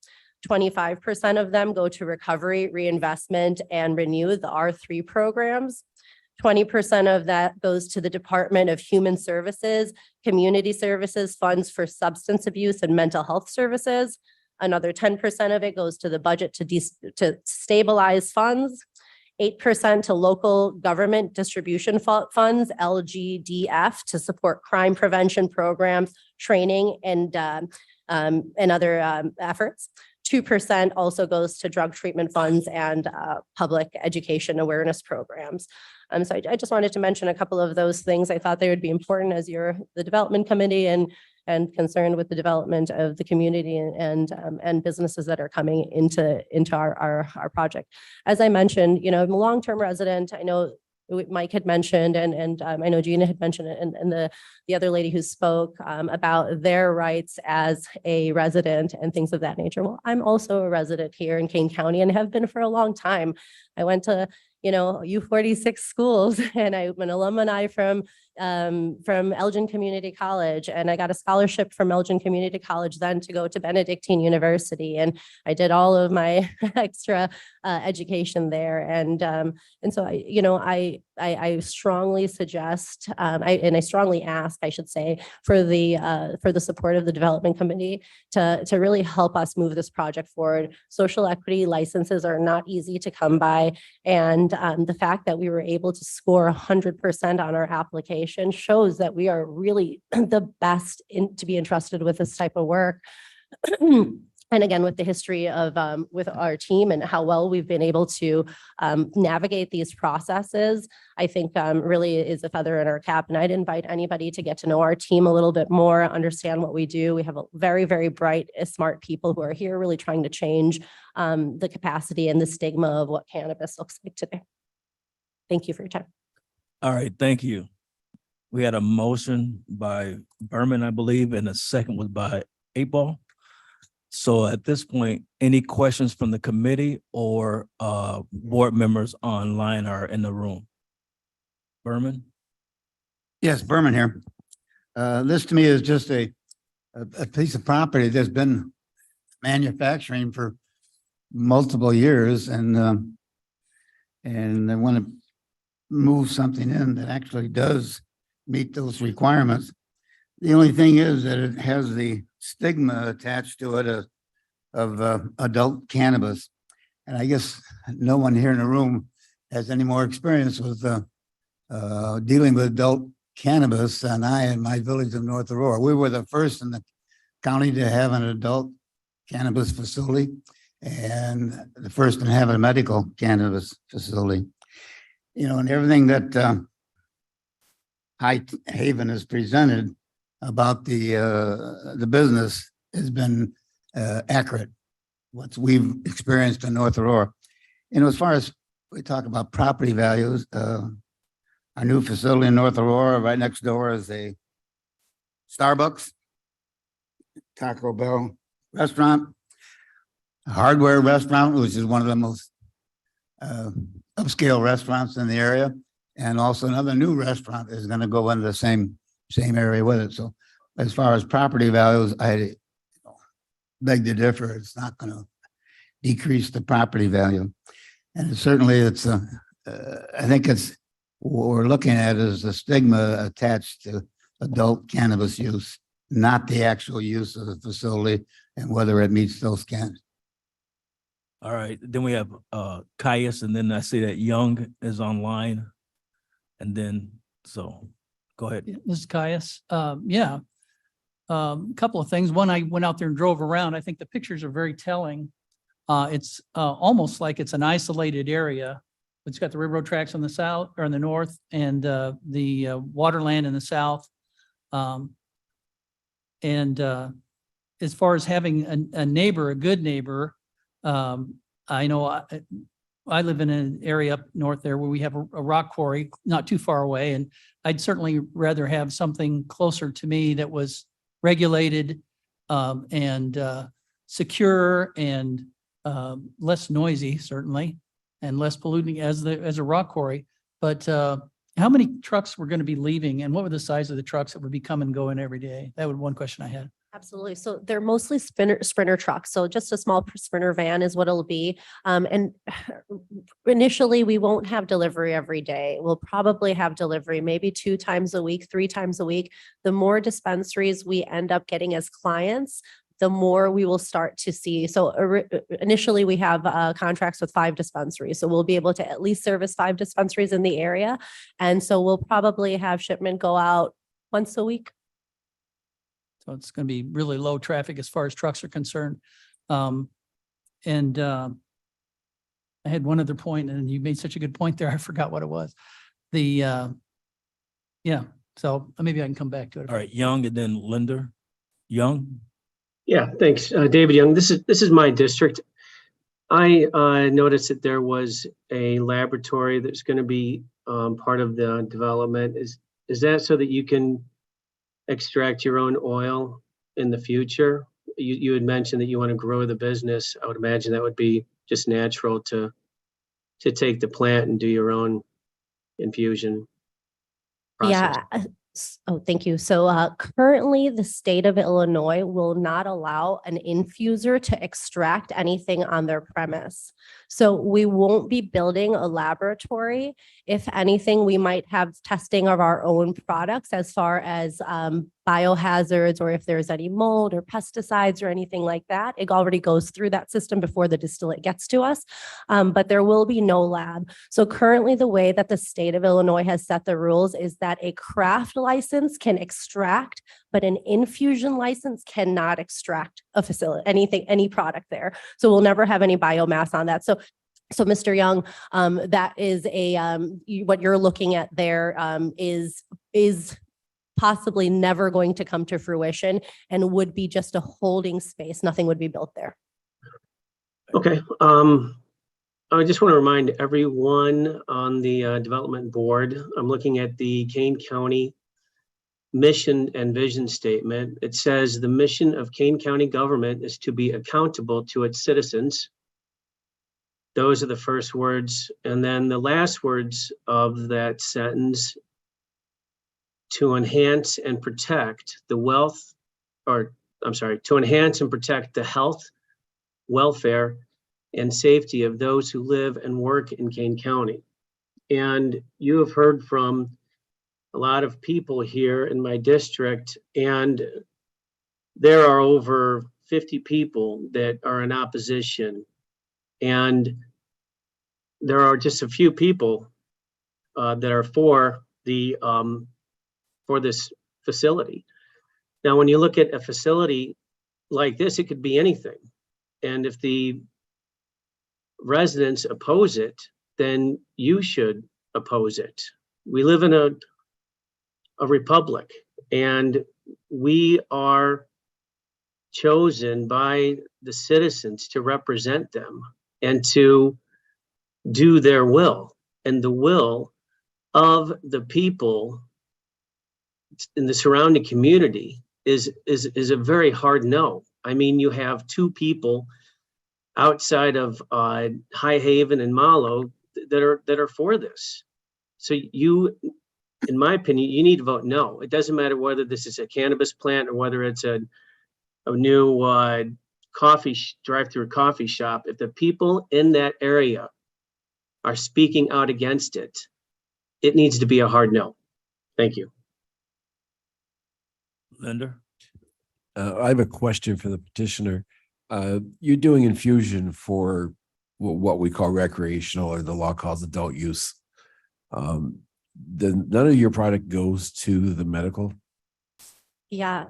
25% of them go to recovery, reinvestment, and renew, the R3 programs. 20% of that goes to the Department of Human Services, Community Services, funds for substance abuse and mental health services. Another 10% of it goes to the budget to stabilize funds. 8% to local government distribution funds, LGDF, to support crime prevention programs, training, and other efforts. 2% also goes to drug treatment funds and public education awareness programs. So I just wanted to mention a couple of those things. I thought they would be important as you're the development committee and concerned with the development of the community and businesses that are coming into our project. As I mentioned, I'm a long-term resident. I know Mike had mentioned, and I know Gina had mentioned it, and the other lady who spoke about their rights as a resident and things of that nature. Well, I'm also a resident here in Kane County and have been for a long time. I went to U46 schools, and I'm an alumni from Elgin Community College, and I got a scholarship from Elgin Community College then to go to Benedictine University, and I did all of my extra education there, and so I strongly suggest, I strongly ask, I should say, for the support of the development committee to really help us move this project forward. Social equity licenses are not easy to come by, and the fact that we were able to score 100% on our application shows that we are really the best to be entrusted with this type of work. And again, with the history of with our team and how well we've been able to navigate these processes, I think really is a feather in our cap. And I'd invite anybody to get to know our team a little bit more, understand what we do. We have a very, very bright, smart people who are here really trying to change the capacity and the stigma of what cannabis looks like today. Thank you for your time. All right, thank you. We had a motion by Berman, I believe, and a second was by 8Ball. So at this point, any questions from the committee or board members online or in the room? Berman? Yes, Berman here. This to me is just a piece of property that's been manufacturing for multiple years, and I want to move something in that actually does meet those requirements. The only thing is that it has the stigma attached to it of adult cannabis. And I guess no one here in the room has any more experience with dealing with adult cannabis than I in my village of North Aurora. We were the first in the county to have an adult cannabis facility and the first to have a medical cannabis facility. And everything that High Haven has presented about the business has been accurate, what we've experienced in North Aurora. As far as we talk about property values, our new facility in North Aurora, right next door is a Starbucks, Taco Bell restaurant, a hardware restaurant, which is one of the most upscale restaurants in the area, and also another new restaurant is going to go into the same area with it. So as far as property values, I beg to differ. It's not going to decrease the property value. And certainly I think it's what we're looking at is the stigma attached to adult cannabis use, not the actual use of the facility and whether it meets those cans. All right, then we have Caius, and then I see that Young is online. And then, so go ahead. This is Caius. Yeah. Couple of things. One, I went out there and drove around. I think the pictures are very telling. It's almost like it's an isolated area. It's got the railroad tracks on the south or in the north, and the waterland in the south. And as far as having a neighbor, a good neighbor, I know I live in an area up north there where we have a rock quarry not too far away, and I'd certainly rather have something closer to me that was regulated and secure and less noisy, certainly, and less polluting as a rock quarry. But how many trucks were going to be leaving, and what were the size of the trucks that would be coming and going every day? That was one question I had. Absolutely. So they're mostly sprinter trucks. So just a small sprinter van is what it'll be. And initially we won't have delivery every day. We'll probably have delivery maybe 2 times a week, 3 times a week. The more dispensaries we end up getting as clients, the more we will start to see. So initially we have contracts with 5 dispensaries. So we'll be able to at least service 5 dispensaries in the area. And so we'll probably have shipment go out once a week. So it's going to be really low traffic as far as trucks are concerned. I had one other point, and you made such a good point there. I forgot what it was. Yeah, so maybe I can come back to it. All right, Young, and then Linda. Young? Yeah, thanks. David Young, this is my district. I noticed that there was a laboratory that's going to be part of the development. Is that so that you can extract your own oil in the future? You had mentioned that you want to grow the business. I would imagine that would be just natural to to take the plant and do your own infusion process? Yeah. Oh, thank you. So currently, the state of Illinois will not allow an infuser to extract anything on their premise. So we won't be building a laboratory. If anything, we might have testing of our own products as far as biohazards, or if there's any mold or pesticides or anything like that. It already goes through that system before the distillate gets to us, but there will be no lab. So currently, the way that the state of Illinois has set the rules is that a craft license can extract, but an infusion license cannot extract a facility, any product there. So we'll never have any biomass on that. So Mr. Young, that is what you're looking at there is possibly never going to come to fruition and would be just a holding space. Nothing would be built there. Okay. I just want to remind everyone on the development board, I'm looking at the Kane County mission and vision statement. It says the mission of Kane County government is to be accountable to its citizens. Those are the first words. And then the last words of that sentence, to enhance and protect the to enhance and protect the health, welfare, and safety of those who live and work in Kane County. And you have heard from a lot of people here in my district, and there are over 50 people that are in opposition. And there are just a few people that are for this facility. Now, when you look at a facility like this, it could be anything. And if the residents oppose it, then you should oppose it. We live in a republic, and we are chosen by the citizens to represent them and to do their will. And the will of the people in the surrounding community is a very hard no. I mean, you have two people outside of High Haven and Malo that are for this. So you, in my opinion, you need to vote no. It doesn't matter whether this is a cannabis plant or whether it's a new drive-through coffee shop. If the people in that area are speaking out against it, it needs to be a hard no. Thank you. Linda? I have a question for the petitioner. You're doing infusion for what we call recreational, or the law calls adult use. Then none of your product goes to the medical? Yeah.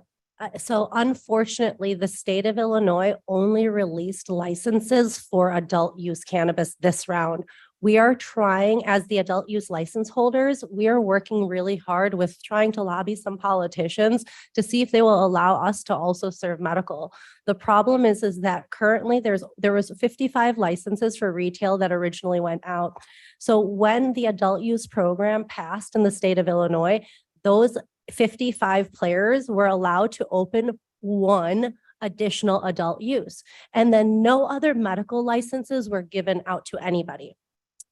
So unfortunately, the state of Illinois only released licenses for adult use cannabis this round. We are trying, as the adult use license holders, we are working really hard with trying to lobby some politicians to see if they will allow us to also serve medical. The problem is that currently there was 55 licenses for retail that originally went out. So when the adult use program passed in the state of Illinois, those 55 players were allowed to open one additional adult use, and then no other medical licenses were given out to anybody.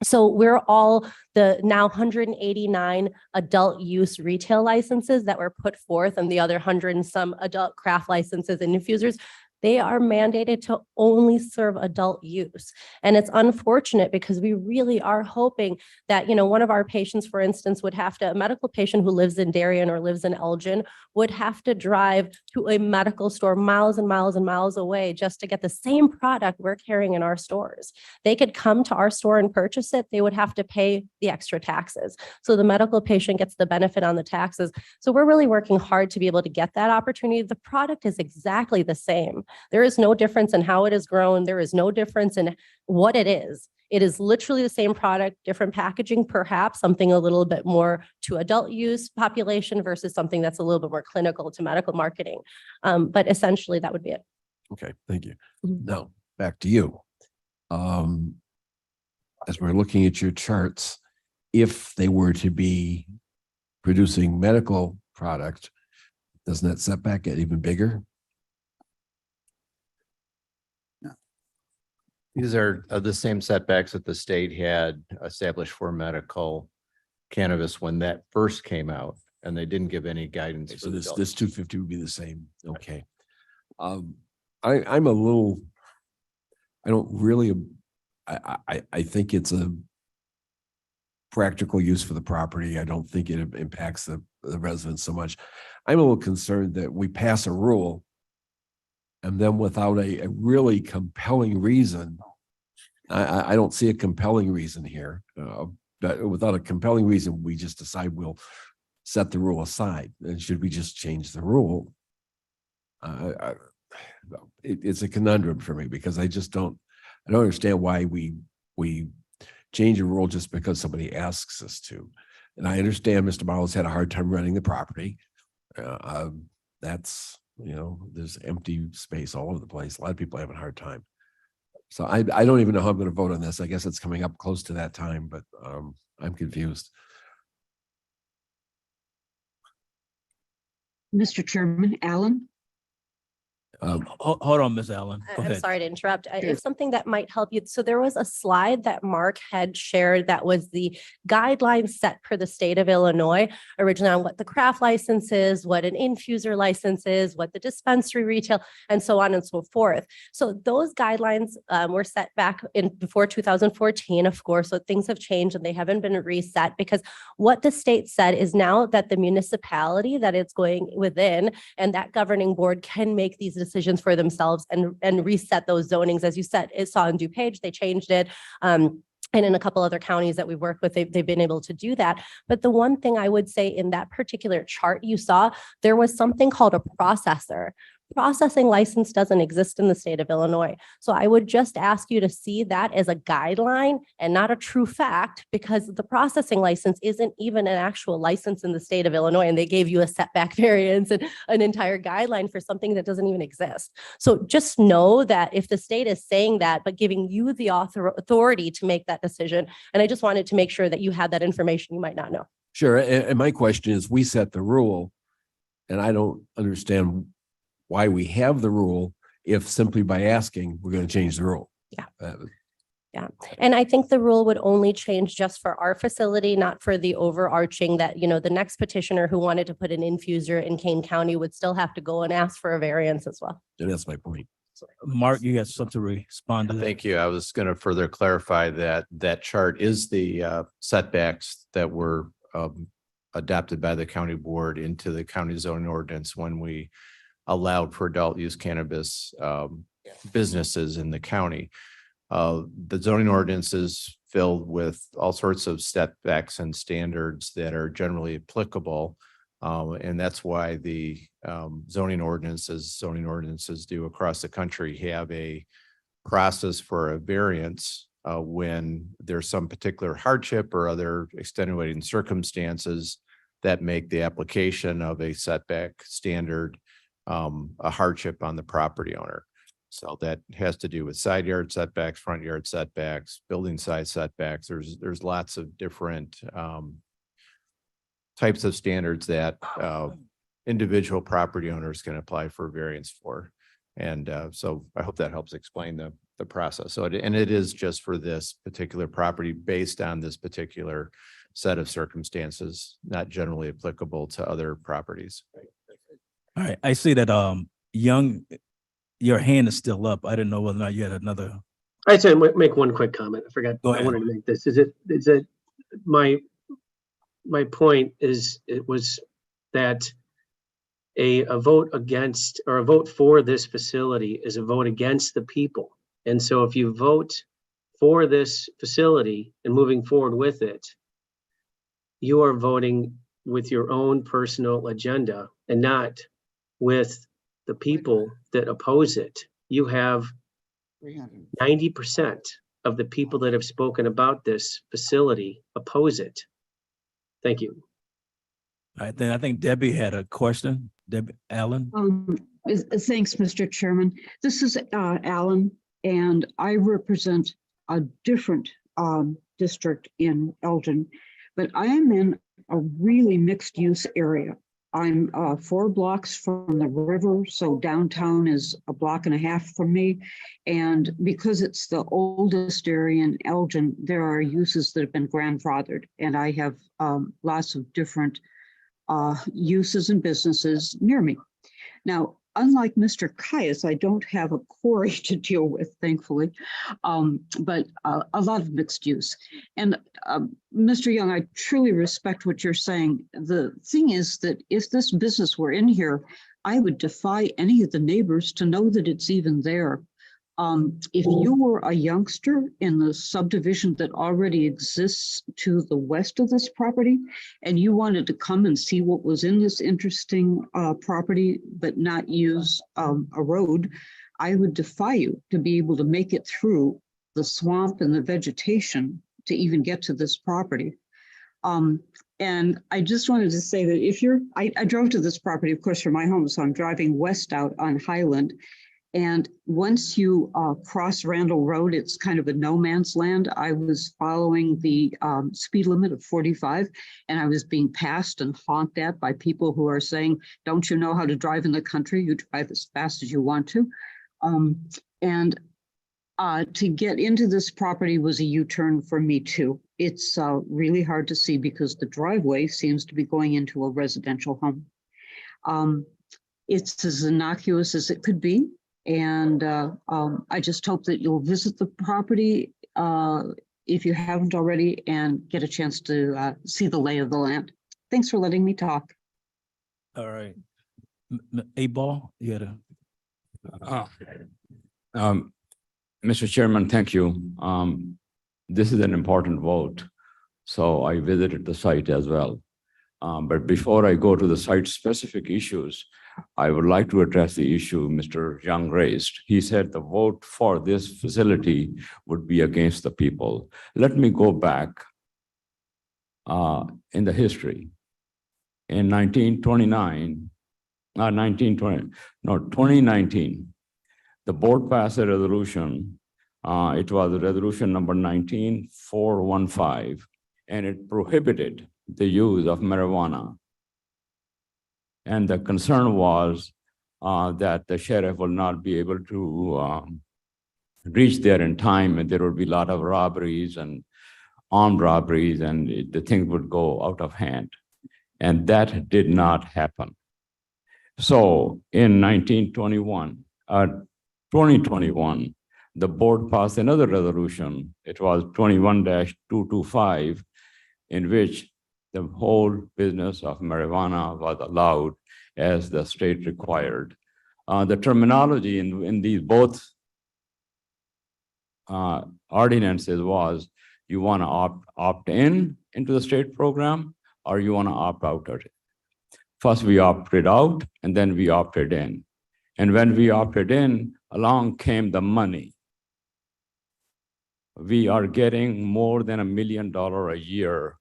So we're all the now 189 adult use retail licenses that were put forth, and the other 100 and some adult craft licenses and infusers. They are mandated to only serve adult use. And it's unfortunate because we really are hoping that, one of our patients, for instance, a medical patient who lives in Darien or lives in Elgin would have to drive to a medical store miles and miles and miles away just to get the same product we're carrying in our stores. They could come to our store and purchase it. They would have to pay the extra taxes. So the medical patient gets the benefit on the taxes. So we're really working hard to be able to get that opportunity. The product is exactly the same. There is no difference in how it is grown. There is no difference in what it is. It is literally the same product, different packaging, perhaps something a little bit more to adult use population versus something that's a little bit more clinical to medical marketing. But essentially that would be it. Okay, thank you. Now, back to you. As we're looking at your charts, if they were to be producing medical product, doesn't that setback get even bigger? These are the same setbacks that the state had established for medical cannabis when that first came out, and they didn't give any guidance. So for the this, adult this use. 250 would be the same. Okay. I'm a little, I don't really, I think it's a practical use for the property. I don't think it impacts the residents so much. I'm a little concerned that we pass a rule and then without a really compelling reason, I don't see a compelling reason here. But without a compelling reason, we just decide we'll set the rule aside. And should we just change the rule? It's a conundrum for me because I don't understand why we change a rule just because somebody asks us to. And I understand Mr. Marlowe's had a hard time running the property. That's, there's empty space all over the place. A lot of people have a hard time. So I don't even know how I'm going to vote on this. I guess it's coming up close to that time, but I'm confused. Mr. Chairman, Alan? Hold on, Ms. Allen. Go I'm ahead. sorry to interrupt. Sure. If something that might help you. So there was a slide that Mark had shared that was the guidelines set for the state of Illinois, originally on what the craft license is, what an infuser license is, what the dispensary retail, and so on and so forth. So those guidelines were set back in before 2014, of course, so things have changed and they haven't been reset because what the state said is now that the municipality that it's going within and that governing board can make these decisions for themselves and reset those zonings. As you said, it saw in DuPage, they changed it. And in a couple other counties that we work with, they've been able to do that. But the one thing I would say in that particular chart you saw, there was something called a processor. Processing license doesn't exist in the state of Illinois. So I would just ask you to see that as a guideline and not a true fact, because the processing license isn't even an actual license in the state of Illinois. And they gave you a setback variance and an entire guideline for something that doesn't even exist. So just know that if the state is saying that, but giving you the authority to make that decision, and I just wanted to make sure that you had that information you might not know. Sure. And my question is, we set the rule and I don't understand why we have the rule if simply by asking, we're going to change the rule. Yeah. Yeah. And I think the rule would only change just for our facility, not for the overarching that, the next petitioner who wanted to put an infuser in Kane County would still have to go and ask for a variance as well. And that's my point. Mark, you got something to respond to that? Thank you. I was going to further clarify that chart is the setbacks that were adopted by the county board into the county zoning ordinance when we allowed for adult use cannabis businesses in the county. The zoning ordinance is filled with all sorts of setbacks and standards that are generally applicable. And that's why the zoning ordinances do across the country have a process for a variance when there's some particular hardship or other extenuating circumstances that make the application of a setback standard a hardship on the property owner. So that has to do with side yard setbacks, front yard setbacks, building size setbacks. There's lots of different types of standards that individual property owners can apply for variance for. And so I hope that helps explain the process. So and it is just for this particular property based on this particular set of circumstances, not generally applicable to other properties. All right, I see that your hand is still up. I didn't know whether or not you had another. I said, make one quick comment. I forgot. Go I ahead. wanted to make this. Is it my point is, it was that a vote against or a vote for this facility is a vote against the people. And so if you vote for this facility and moving forward with it, you are voting with your own personal agenda and not with the people that oppose it. You have 90% of the people that have spoken about this facility oppose it. Thank you. All right, then I think Debbie had a question. Debbie Allen. Thanks, Mr. Chairman. This is Alan, and I represent a different district in Elgin, but I am in a really mixed use area. I'm 4 blocks from the river, so downtown is a block and a half from me. And because it's the oldest area in Elgin, there are uses that have been grandfathered. And I have lots of different uses and businesses near me. Now, unlike Mr. Caius, I don't have a quarry to deal with, thankfully, but a lot of mixed use. And Mr. Young, I truly respect what you're saying. The thing is that if this business were in here, I would defy any of the neighbors to know that it's even there. If you were a youngster in the subdivision that already exists to the west of this property, and you wanted to come and see what was in this interesting property, but not use a road, I would defy you to be able to make it through the swamp and the vegetation to even get to this property. And I just wanted to say that if I drove to this property, of course, from my home, so I'm driving west out on Highland. And once you cross Randall Road, it's kind of a no man's land. I was following the speed limit of 45, and I was being passed and honked at by people who are saying, don't you know how to drive in the country? You drive as fast as you want to. To get into this property was a U-turn for me too. It's really hard to see because the driveway seems to be going into a residential home. It's as innocuous as it could be. And I just hope that you'll visit the property if you haven't already and get a chance to see the lay of the land. Thanks for letting me talk. All right. A-Ball, you had Mr. Chairman, thank you. This is an important vote, so I visited the site as well. But before I go to the site-specific issues, I would like to address the issue Mr. Young raised. He said the vote for this facility would be against the people. Let me go back in the history. In 2019, the board passed a resolution. It was resolution number 19415, and it prohibited the use of marijuana. And the concern was that the sheriff will not be able to reach there in time, and there would be a lot of robberies and armed robberies, and the thing would go out of hand. And that did not happen. So in 2021, the board passed another resolution. It was 21-225, in which the whole business of marijuana was allowed as the state required. The terminology in these both ordinances was, you want to opt in into the state program, or you want to opt out of it. First we opted out, and then we opted in. And when we opted in, along came the money. We are getting more than $1 million a year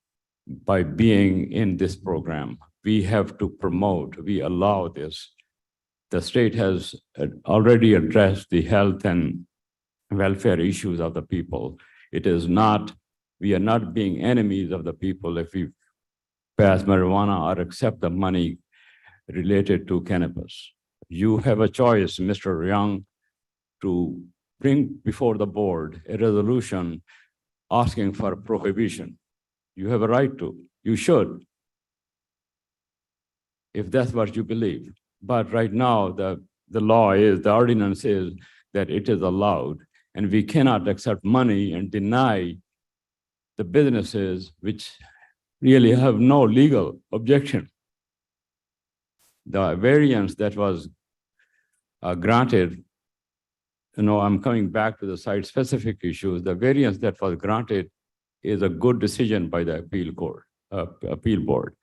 by being in this program. We have to promote, we allow this. The state has already addressed the health and welfare issues of the people. It is not, we are not being enemies of the people if we pass marijuana or accept the money related to cannabis. You have a choice, Mr. Young, to bring before the board a resolution asking for prohibition. You have a right to, you should, if that's what you believe. But right now, the law is, the ordinance is that it is allowed, and we cannot accept money and deny the businesses which really have no legal objection. The variance that was granted, I'm coming back to the site-specific issues. The variance that was granted is a good decision by the appeal board.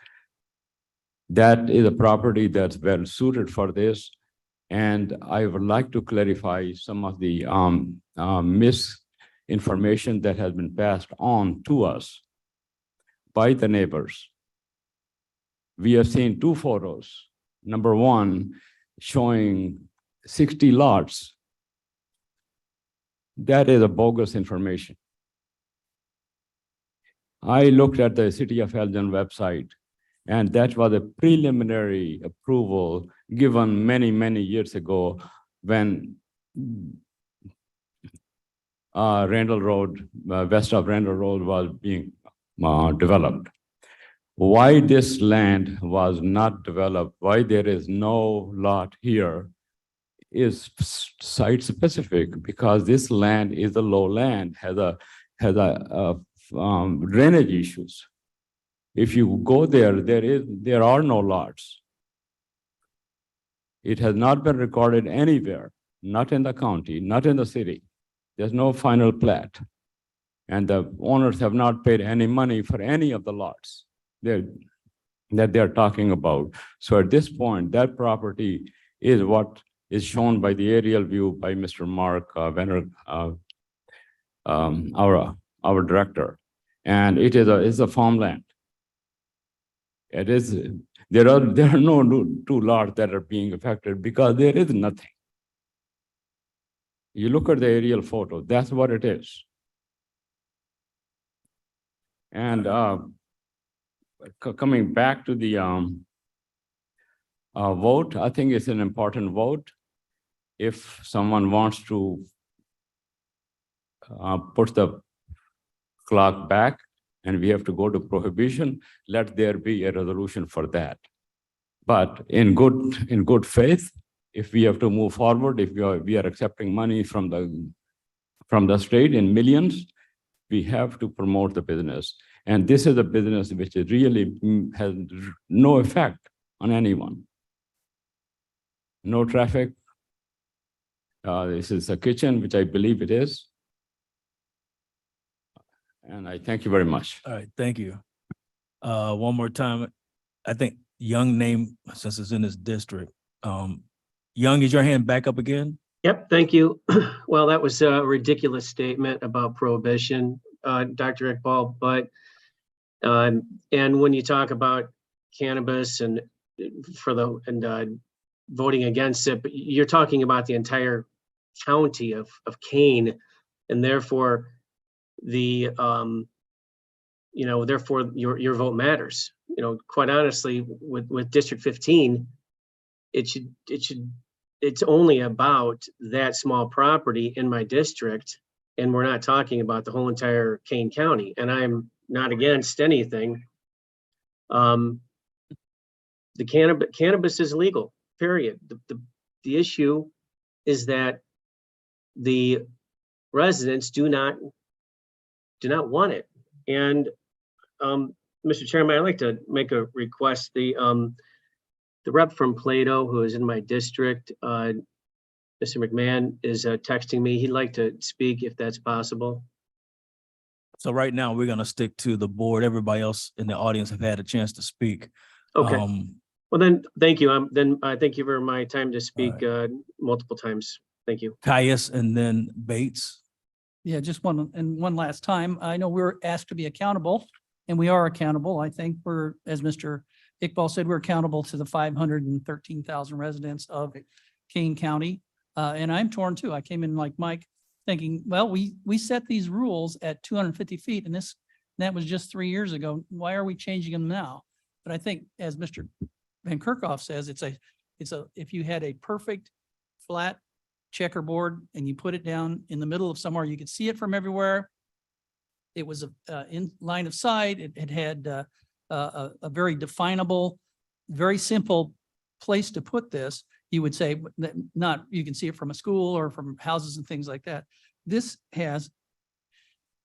That is a property that's well suited for this. And I would like to clarify some of the misinformation that has been passed on to us by the neighbors. We have seen 2 photos. Number 1, showing 60 lots. That is a bogus information. I looked at the City of Elgin website, And that was a preliminary approval given many, many years ago when Randall Road, west of Randall Road was being developed. Why this land was not developed, why there is no lot here is site specific, because this land is a low land, has a drainage issues. If you go there, there are no lots. It has not been recorded anywhere, not in the county, not in the city. There's no final plat. And the owners have not paid any money for any of the lots that they're talking about. So at this point, that property is what is shown by the aerial view by Mr. Mark Venner, our director. And it's a farmland. It is, there are no two lots that are being affected because there is nothing. You look at the aerial photo, that's what it is. And coming back to the vote, I think it's an important vote. If someone wants to put the clock back and we have to go to prohibition, let there be a resolution for that. But in good faith, if we have to move forward, if we are accepting money from the state in millions, we have to promote the business. And this is a business which really has no effect on anyone. No traffic. This is a kitchen, which I believe it is. And I thank you very much. All right, thank you. One more time, I think Young name, since it's in this district. Young, is your hand back up again? Yep, thank you. Well, that was a ridiculous statement about prohibition, Dr. Iqbal, but and when you talk about cannabis and voting against it, but you're talking about the entire county of Kane, and therefore therefore your vote matters. Quite honestly, with District 15, it's only about that small property in my district, and we're not talking about the whole entire Kane County. And I'm not against anything. The cannabis is legal, period. The issue is that the residents do not want it. And Mr. Chairman, I'd like to make a request. The rep from Plato, who is in my district, Mr. McMahon, is texting me. He'd like to speak if that's possible. So right now, we're gonna stick to the board. Everybody else in the audience have had a chance to speak. Okay. Well, then, thank you. Thank you for my time to speak multiple times. Thank you. Caius and then Bates. Yeah, just one last time. I know we're asked to be accountable, and we are accountable. I think we're, as Mr. Iqbal said, we're accountable to the 513,000 residents of Kane County. And I'm torn too. I came in like Mike thinking, well, we set these rules at 250 feet and that was just 3 years ago. Why are we changing them now? But I think, as Mr. Van Kerkhoff says, if you had a perfect flat checkerboard and you put it down in the middle of somewhere, you could see it from everywhere. It was in line of sight. It had a very definable, very simple place to put this. You would say that you can see it from a school or from houses and things like that. This has,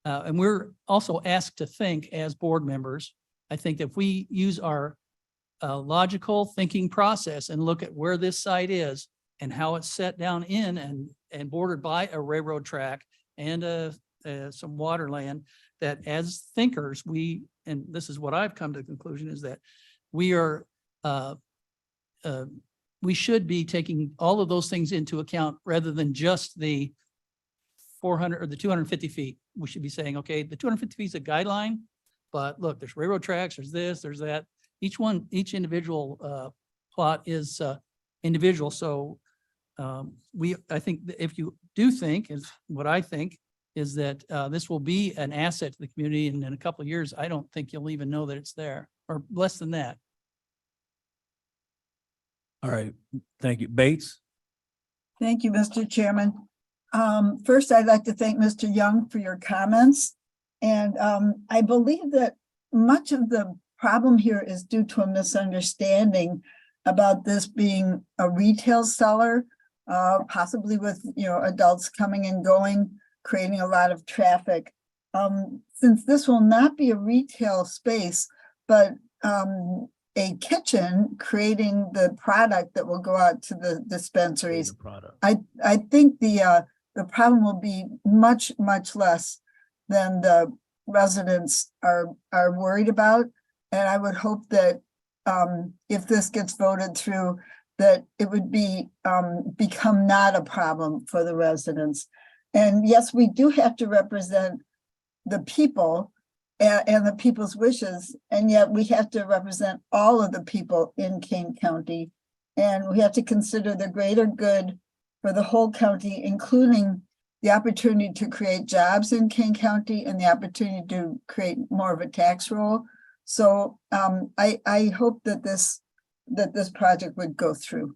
and we're also asked to think as board members. I think that if we use our logical thinking process and look at where this site is and how it's set down in and bordered by a railroad track and some water land, that as thinkers, and this is what I've come to the conclusion, is that we are, we should be taking all of those things into account rather than just the 400 or the 250 feet. We should be saying, okay, the 250 feet is a guideline, but look, there's railroad tracks, there's this, there's that. Each individual plot is individual. So I think that if you do think, is what I think, is that this will be an asset to the community, and in a couple of years, I don't think you'll even know that it's there, or less than that. All right, thank you. Bates? Thank you, Mr. Chairman. First, I'd like to thank Mr. Young for your comments. And I believe that much of the problem here is due to a misunderstanding about this being a retail seller, possibly with, adults coming and going, creating a lot of traffic. Since this will not be a retail space, but a kitchen creating the product that will go out to the dispensaries, I think the problem will be much, much less than the residents are worried about. And I would hope that if this gets voted through, that it would be become not a problem for the residents. And yes, we do have to represent the people and the people's wishes, and yet we have to represent all of the people in Kane County. And we have to consider the greater good for the whole county, including the opportunity to create jobs in Kane County and the opportunity to create more of a tax roll. So I hope that this project would go through.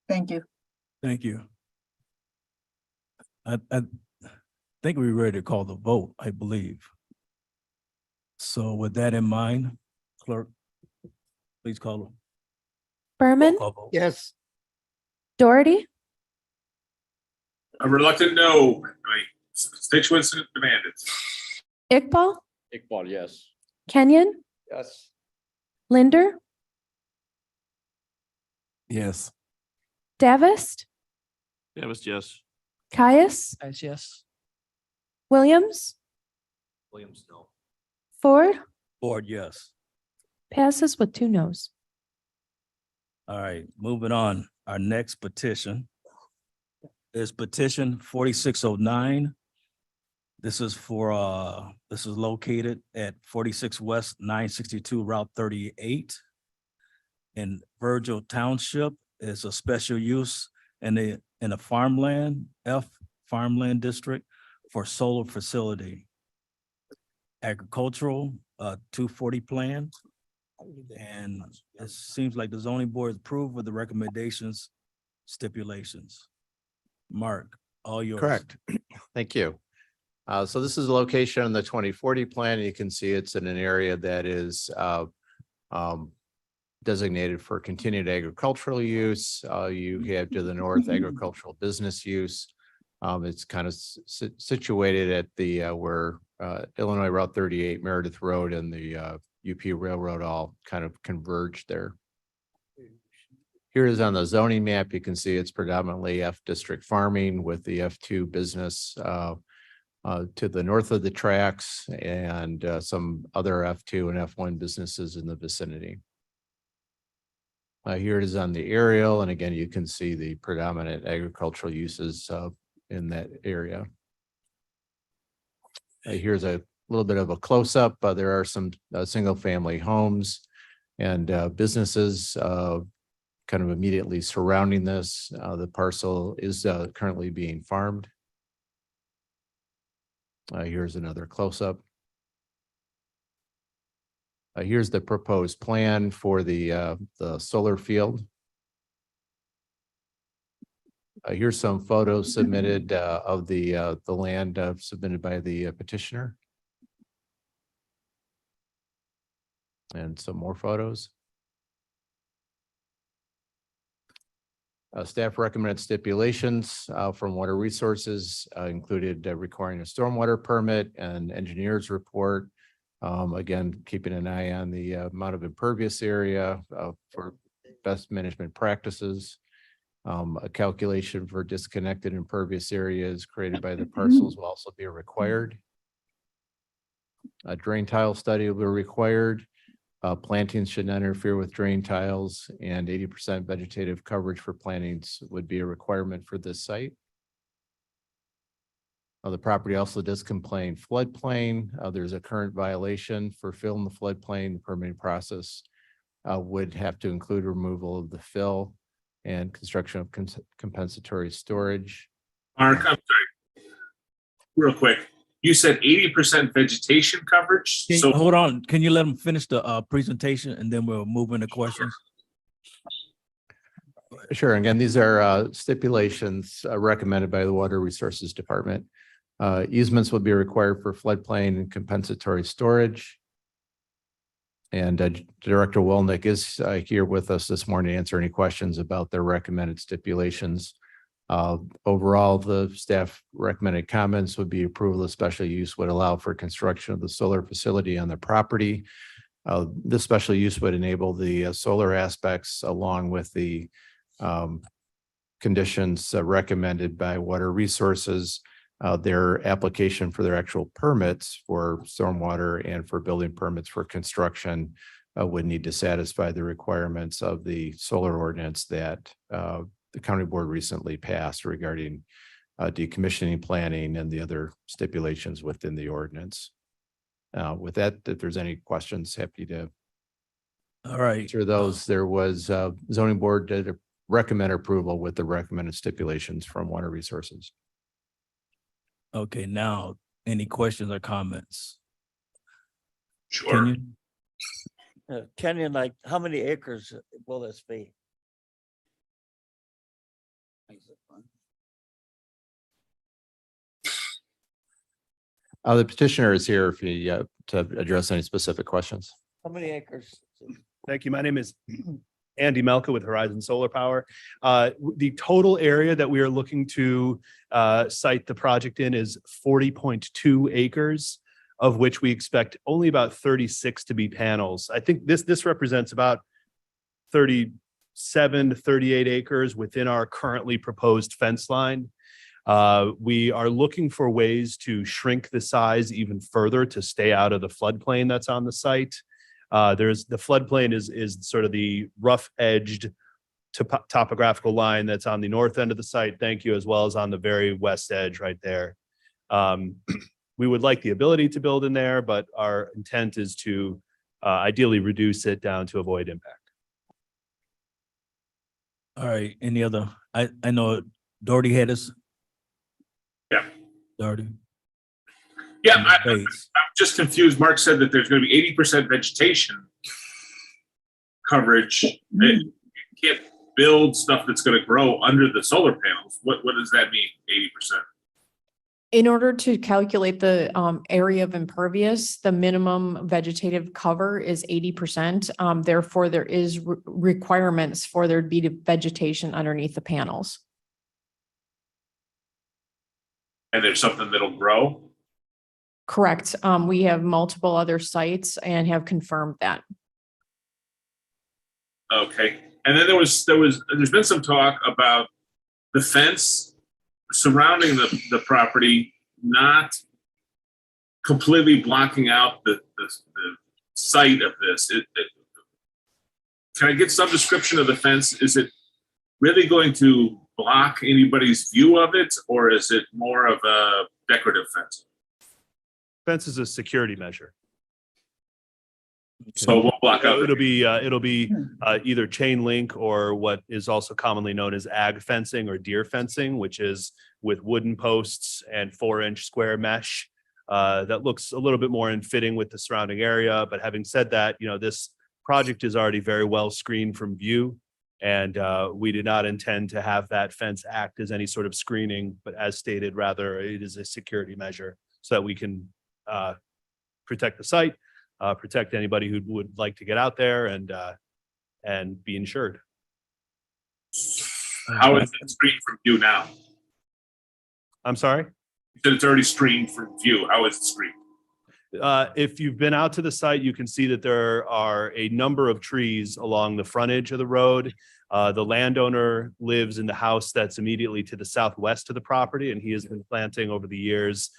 Thank you. Thank you. I think we're ready to call the vote, I believe. So with that in mind, clerk, please call them. Berman, Yes. Doherty, A reluctant no. My constituents demanded. Iqbal, Iqbal, yes. Kenyon, Yes. Linder, Yes. Davis, Davis, yes. Caius, Yes. Williams, Williams, no. Ford, Board, yes. passes with 2 noes. All right, moving on. Our next petition is petition 4609. This is this is located at 46 West 962 Route 38 in Virgil Township. It's a special use in a farmland, farmland district for solar facility. Agricultural 240 plan. And it seems like the zoning board approved with the recommendations, stipulations. Mark, all yours. Correct. Thank you. So this is a location on the 2040 plan. You can see it's in an area that is designated for continued agricultural use. You have to the north agricultural business use. It's kind of situated at the where Illinois Route 38, Meredith Road, and the UP Railroad all kind of converge there. Here is on the zoning map. You can see it's predominantly F district farming with the F2 business to the north of the tracks and some other F2 and F1 businesses in the vicinity. Here it is on the aerial. And again, you can see the predominant agricultural uses in that area. Here's a little bit of a close-up. There are some single-family homes and businesses kind of immediately surrounding this. The parcel is currently being farmed. Here's another close-up. Here's the proposed plan for the solar field. Here's some photos submitted of the land submitted by the petitioner. And some more photos. Staff recommended stipulations from Water Resources included requiring a stormwater permit and engineer's report. Again, keeping an eye on the amount of impervious area for best management practices. A calculation for disconnected impervious areas created by the parcels will also be required. A drain tile study will be required. Plantings should not interfere with drain tiles, and 80% vegetative coverage for plantings would be a requirement for this site. The property also does complain floodplain. There's a current violation for fill in the floodplain. The permitting process would have to include removal of the fill and construction of compensatory storage. Mark, I'm sorry. Real quick, you said 80% vegetation coverage. So Hold on, can you let them finish the presentation and then we'll move into questions? Sure. Again, these are stipulations recommended by the Water Resources Department. Easements will be required for floodplain and compensatory storage. And Director Wolnick is here with us this morning to answer any questions about their recommended stipulations. Overall, the staff recommended comments would be approval of special use would allow for construction of the solar facility on the property. This special use would enable the solar aspects along with the conditions recommended by Water Resources. Their application for their actual permits for stormwater and for building permits for construction would need to satisfy the requirements of the solar ordinance that the county board recently passed regarding decommissioning planning and the other stipulations within the ordinance. With that, if there's any questions, happy to All right. answer those. There was zoning board did recommend approval with the recommended stipulations from Water Resources. Okay, now, any questions or comments? Sure. Kenyon? Kenyon, like, how many acres will this be? The petitioner is here if he to address any specific questions. How many acres? Thank you. My name is Andy Melka with Horizon Solar Power. The total area that we are looking to site the project in is 40.2 acres, of which we expect only about 36 to be panels. I think this represents about 37 to 38 acres within our currently proposed fence line. We are looking for ways to shrink the size even further to stay out of the floodplain that's on the site. The floodplain is sort of the rough edged topographical line that's on the north end of the site. Thank you, as well as on the very west edge right there. We would like the ability to build in there, but our intent is to ideally reduce it down to avoid impact. All right, any other, I know Doherty had us. Yeah. Doherty. Yeah, And I'm Bates. just confused. Mark said that there's going to be 80% vegetation coverage. You can't build stuff that's going to grow under the solar panels. What does that mean, 80%? In order to calculate the area of impervious, the minimum vegetative cover is 80%. Therefore, there is requirements for there to be vegetation underneath the panels. And there's something that'll grow? Correct. We have multiple other sites and have confirmed that. Okay. And then there's been some talk about the fence surrounding the property not completely blocking out the site of this. Can I get some description of the fence? Is it really going to block anybody's view of it, or is it more of a decorative fence? Fence is a security measure. So it won't block out. It'll be either chain link or what is also commonly known as ag fencing or deer fencing, which is with wooden posts and 4-inch square mesh. That looks a little bit more in fitting with the surrounding area. But having said that, this project is already very well screened from view. And we did not intend to have that fence act as any sort of screening, but as stated, rather it is a security measure so that we can protect the site, protect anybody who would like to get out there and be insured. How is it screened from view now? I'm sorry? You said it's already screened from view. How is it screened? If you've been out to the site, you can see that there are a number of trees along the frontage of the road. The landowner lives in the house that's immediately to the southwest of the property, and he has been planting over the years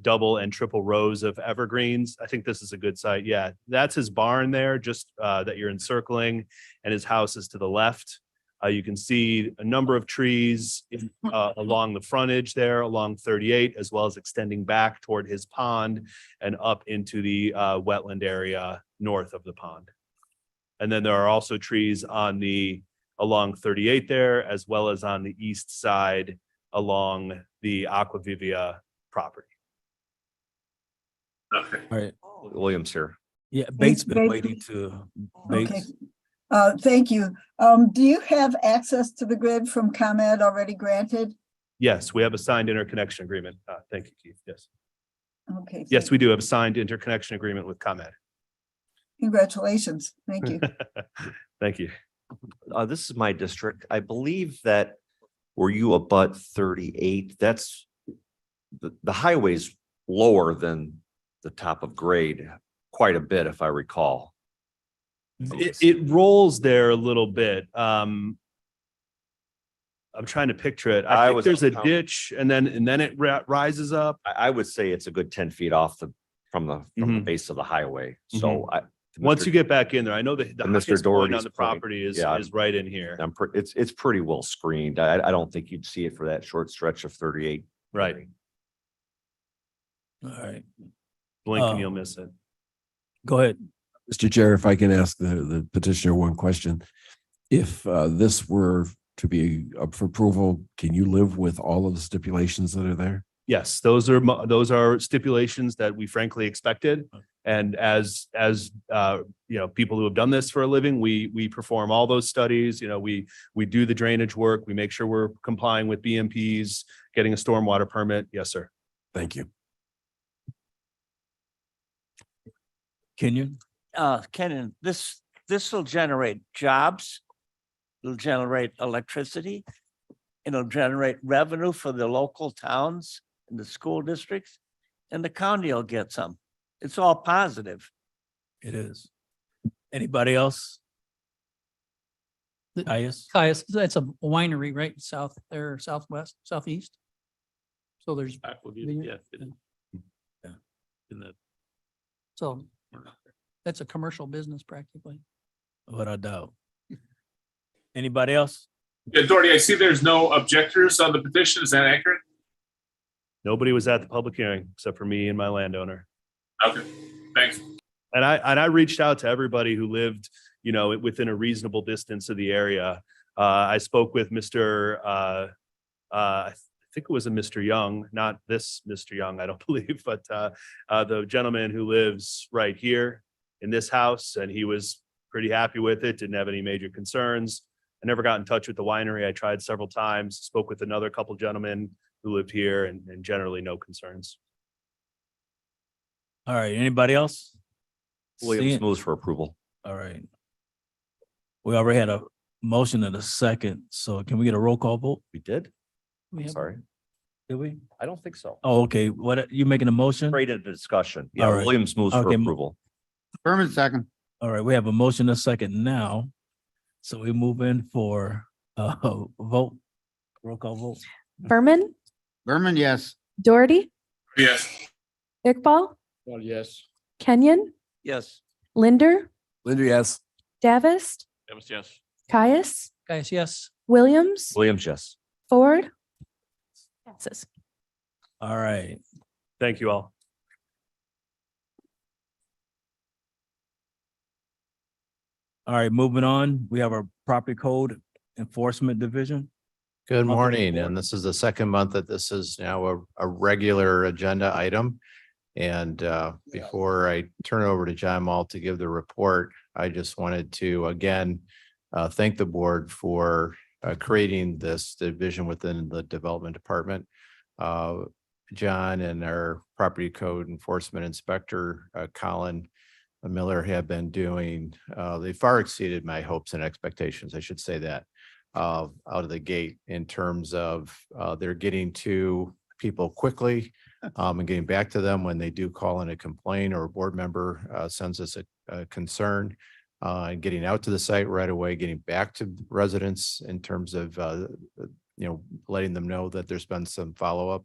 double and triple rows of evergreens. I think this is a good site. Yeah, that's his barn there, just that you're encircling, and his house is to the left. You can see a number of trees along the frontage there, along 38, as well as extending back toward his pond and up into the wetland area north of the pond. And then there are also trees along 38 there, as well as on the east side along the Aquavivia property. Okay. All right. Williams here. Yeah, Bates been Bates. waiting to, Okay. Bates. Thank you. Do you have access to the grid from ComEd already granted? Yes, we have a signed interconnection agreement. Thank you, Keith. Yes. Okay. Yes, we do have a signed interconnection agreement with ComEd. Congratulations. Thank you. Thank you. This is my district. I believe that where you abut 38, that's the highway's lower than the top of grade quite a bit, if I recall. It rolls there a little bit. I'm trying to picture it. I think there's a ditch and then it rises up. I would say it's a good 10 feet off from the base of the highway. So once you get back in there, I know that the Mr. highest point Doherty's on the point, property is right in here. it's pretty well screened. I don't think you'd see it for that short stretch of 38. Right. All right. Blink and you'll miss it. Go ahead. Mr. Chair, if I can ask the petitioner one question. If this were to be up for approval, can you live with all of the stipulations that are there? Yes, those are stipulations that we frankly expected. And as people who have done this for a living, we perform all those studies. We do the drainage work. We make sure we're complying with BMPs, getting a stormwater permit. Yes, sir. Thank you. Kenyon? Kenyon, this will generate jobs. It'll generate electricity. It'll generate revenue for the local towns and the school districts, and the county will get some. It's all positive. It is. Anybody else? Caius? Caius, that's a winery, right? South there, southwest, southeast. So there's. So that's a commercial business practically. What I doubt. Anybody else? Yeah, Doherty, I see there's no objectors on the petition. Is that accurate? Nobody was at the public hearing except for me and my landowner. Okay, thanks. And I reached out to everybody who lived, within a reasonable distance of the area. I spoke with Mr. I think it was a Mr. Young, not this Mr. Young, I don't believe, but the gentleman who lives right here in this house, and he was pretty happy with it, didn't have any major concerns. I never got in touch with the winery. I tried several times, spoke with another couple gentlemen who lived here, and generally no concerns. All right, anybody else? Williams moves for approval. All right. We already had a motion and a second, so can we get a roll call vote? We did? We have- Sorry. Did we? I don't think so. Oh, okay. What, you making a motion? Straight into discussion. Yeah, All right. Williams moves for Okay. approval. Berman second. All right, we have a motion and a second now. So we move in for vote. Roll call vote. Berman, Berman, yes. Doherty, Yes. Iqbal, Well, yes. Kenyon, Yes. Linder, Linda, yes. Davis, Yes. Caius, Guys, yes. Williams, Williams, yes. Ford. Passes. All right. Thank you all. All right, moving on. We have our property code enforcement division. Good Monthly morning, report. and this is the second month that this is now a regular agenda item. And before I turn it over to John Mall to give the report, I just wanted to again thank the board for creating this division within the development department. John and our property code enforcement inspector, Colin Miller, have been doing, they far exceeded my hopes and expectations, I should say that, out of the gate in terms of they're getting to people quickly and getting back to them when they do call in a complaint or a board member sends us a concern, and getting out to the site right away, getting back to residents in terms of, letting them know that there's been some follow-up.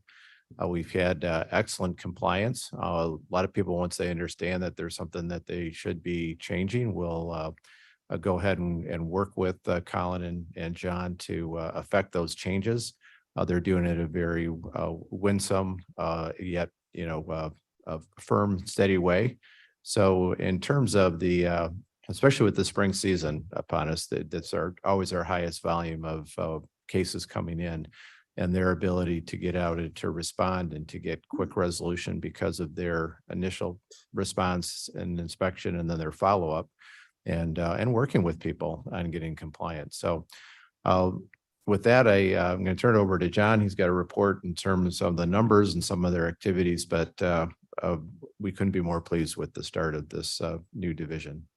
We've had excellent compliance. A lot of people, once they understand that there's something that they should be changing, will go ahead and work with Colin and John to affect those changes. They're doing it a very winsome, yet, a firm, steady way. So in terms of the, especially with the spring season upon us, that's always our highest volume of cases coming in, and their ability to get out and to respond and to get quick resolution because of their initial response and inspection and then their follow-up. and working with people on getting compliant. So with that, I'm going to turn it over to John. He's got a report in terms of the numbers and some of their activities, but we couldn't be more pleased with the start of this new division.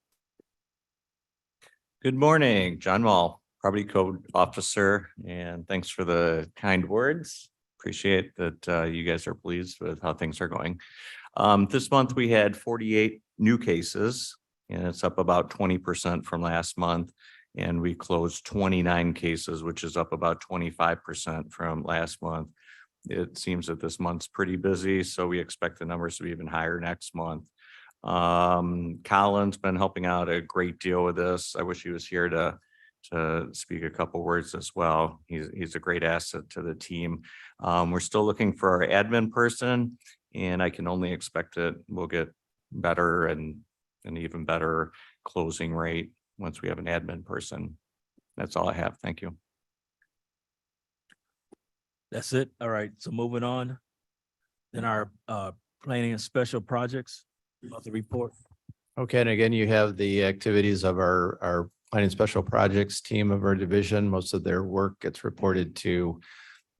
Good morning, John Mall, Property Code Officer, and thanks for the kind words. Appreciate that you guys are pleased with how things are going. This month we had 48 new cases, and it's up about 20% from last month. And we closed 29 cases, which is up about 25% from last month. It seems that this month's pretty busy, so we expect the numbers to be even higher next month. Colin's been helping out a great deal with this. I wish he was here to speak a couple words as well. He's a great asset to the team. We're still looking for our admin person, and I can only expect that we'll get better and an even better closing rate once we have an admin person. That's all I have. Thank you. That's it. All right. So moving on. Then our planning and special projects about the report. Okay, and again, you have the activities of our planning special projects team of our division. Most of their work gets reported to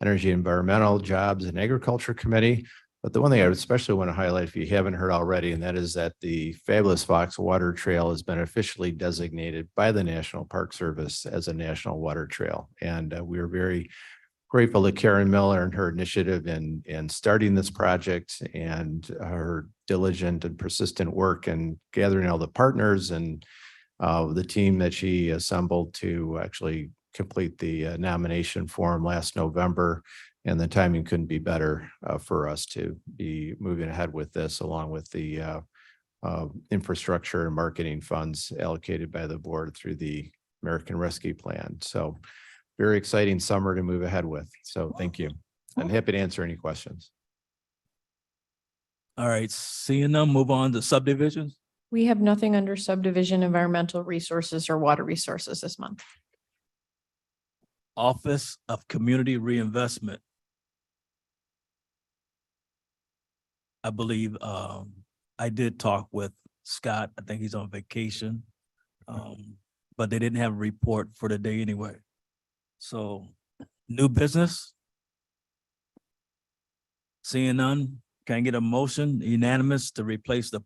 Energy, Environmental, Jobs, and Agriculture Committee. But the one thing I would especially want to highlight, if you haven't heard already, and that is that the Fabulous Fox Water Trail has been officially designated by the National Park Service as a national water trail. And we are very grateful to Karen Miller and her initiative in starting this project and her diligent and persistent work and gathering all the partners and the team that she assembled to actually complete the nomination form last November. And the timing couldn't be better for us to be moving ahead with this, along with the infrastructure and marketing funds allocated by the board through the American Rescue Plan. So very exciting summer to move ahead with. So thank you. I'm happy to answer any questions. All right, seeing them, move on to subdivisions. We have nothing under subdivision, environmental resources or water resources this month. Office of Community Reinvestment. I believe I did talk with Scott. I think he's on vacation. But they didn't have a report for the day anyway. So new business. Seeing none, can I get a motion unanimous to replace the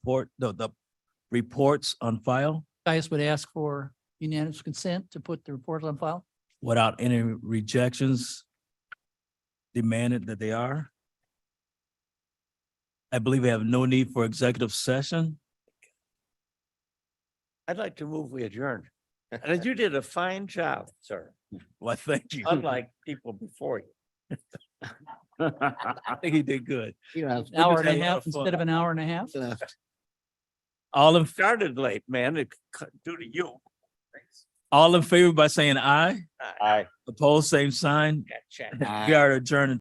reports on file I just would ask for unanimous consent to put the report on file. without any rejections demanded that they are? I believe we have no need for executive session. I'd like to move we adjourn. And you did a fine job, sir, Well, thank you. unlike people before you. I think he did good. An hour and a half instead of an hour and a half. All in, Started late, man, due to you. all in favor by saying aye. Aye. Opposed, same sign. Gotcha. We are adjourned.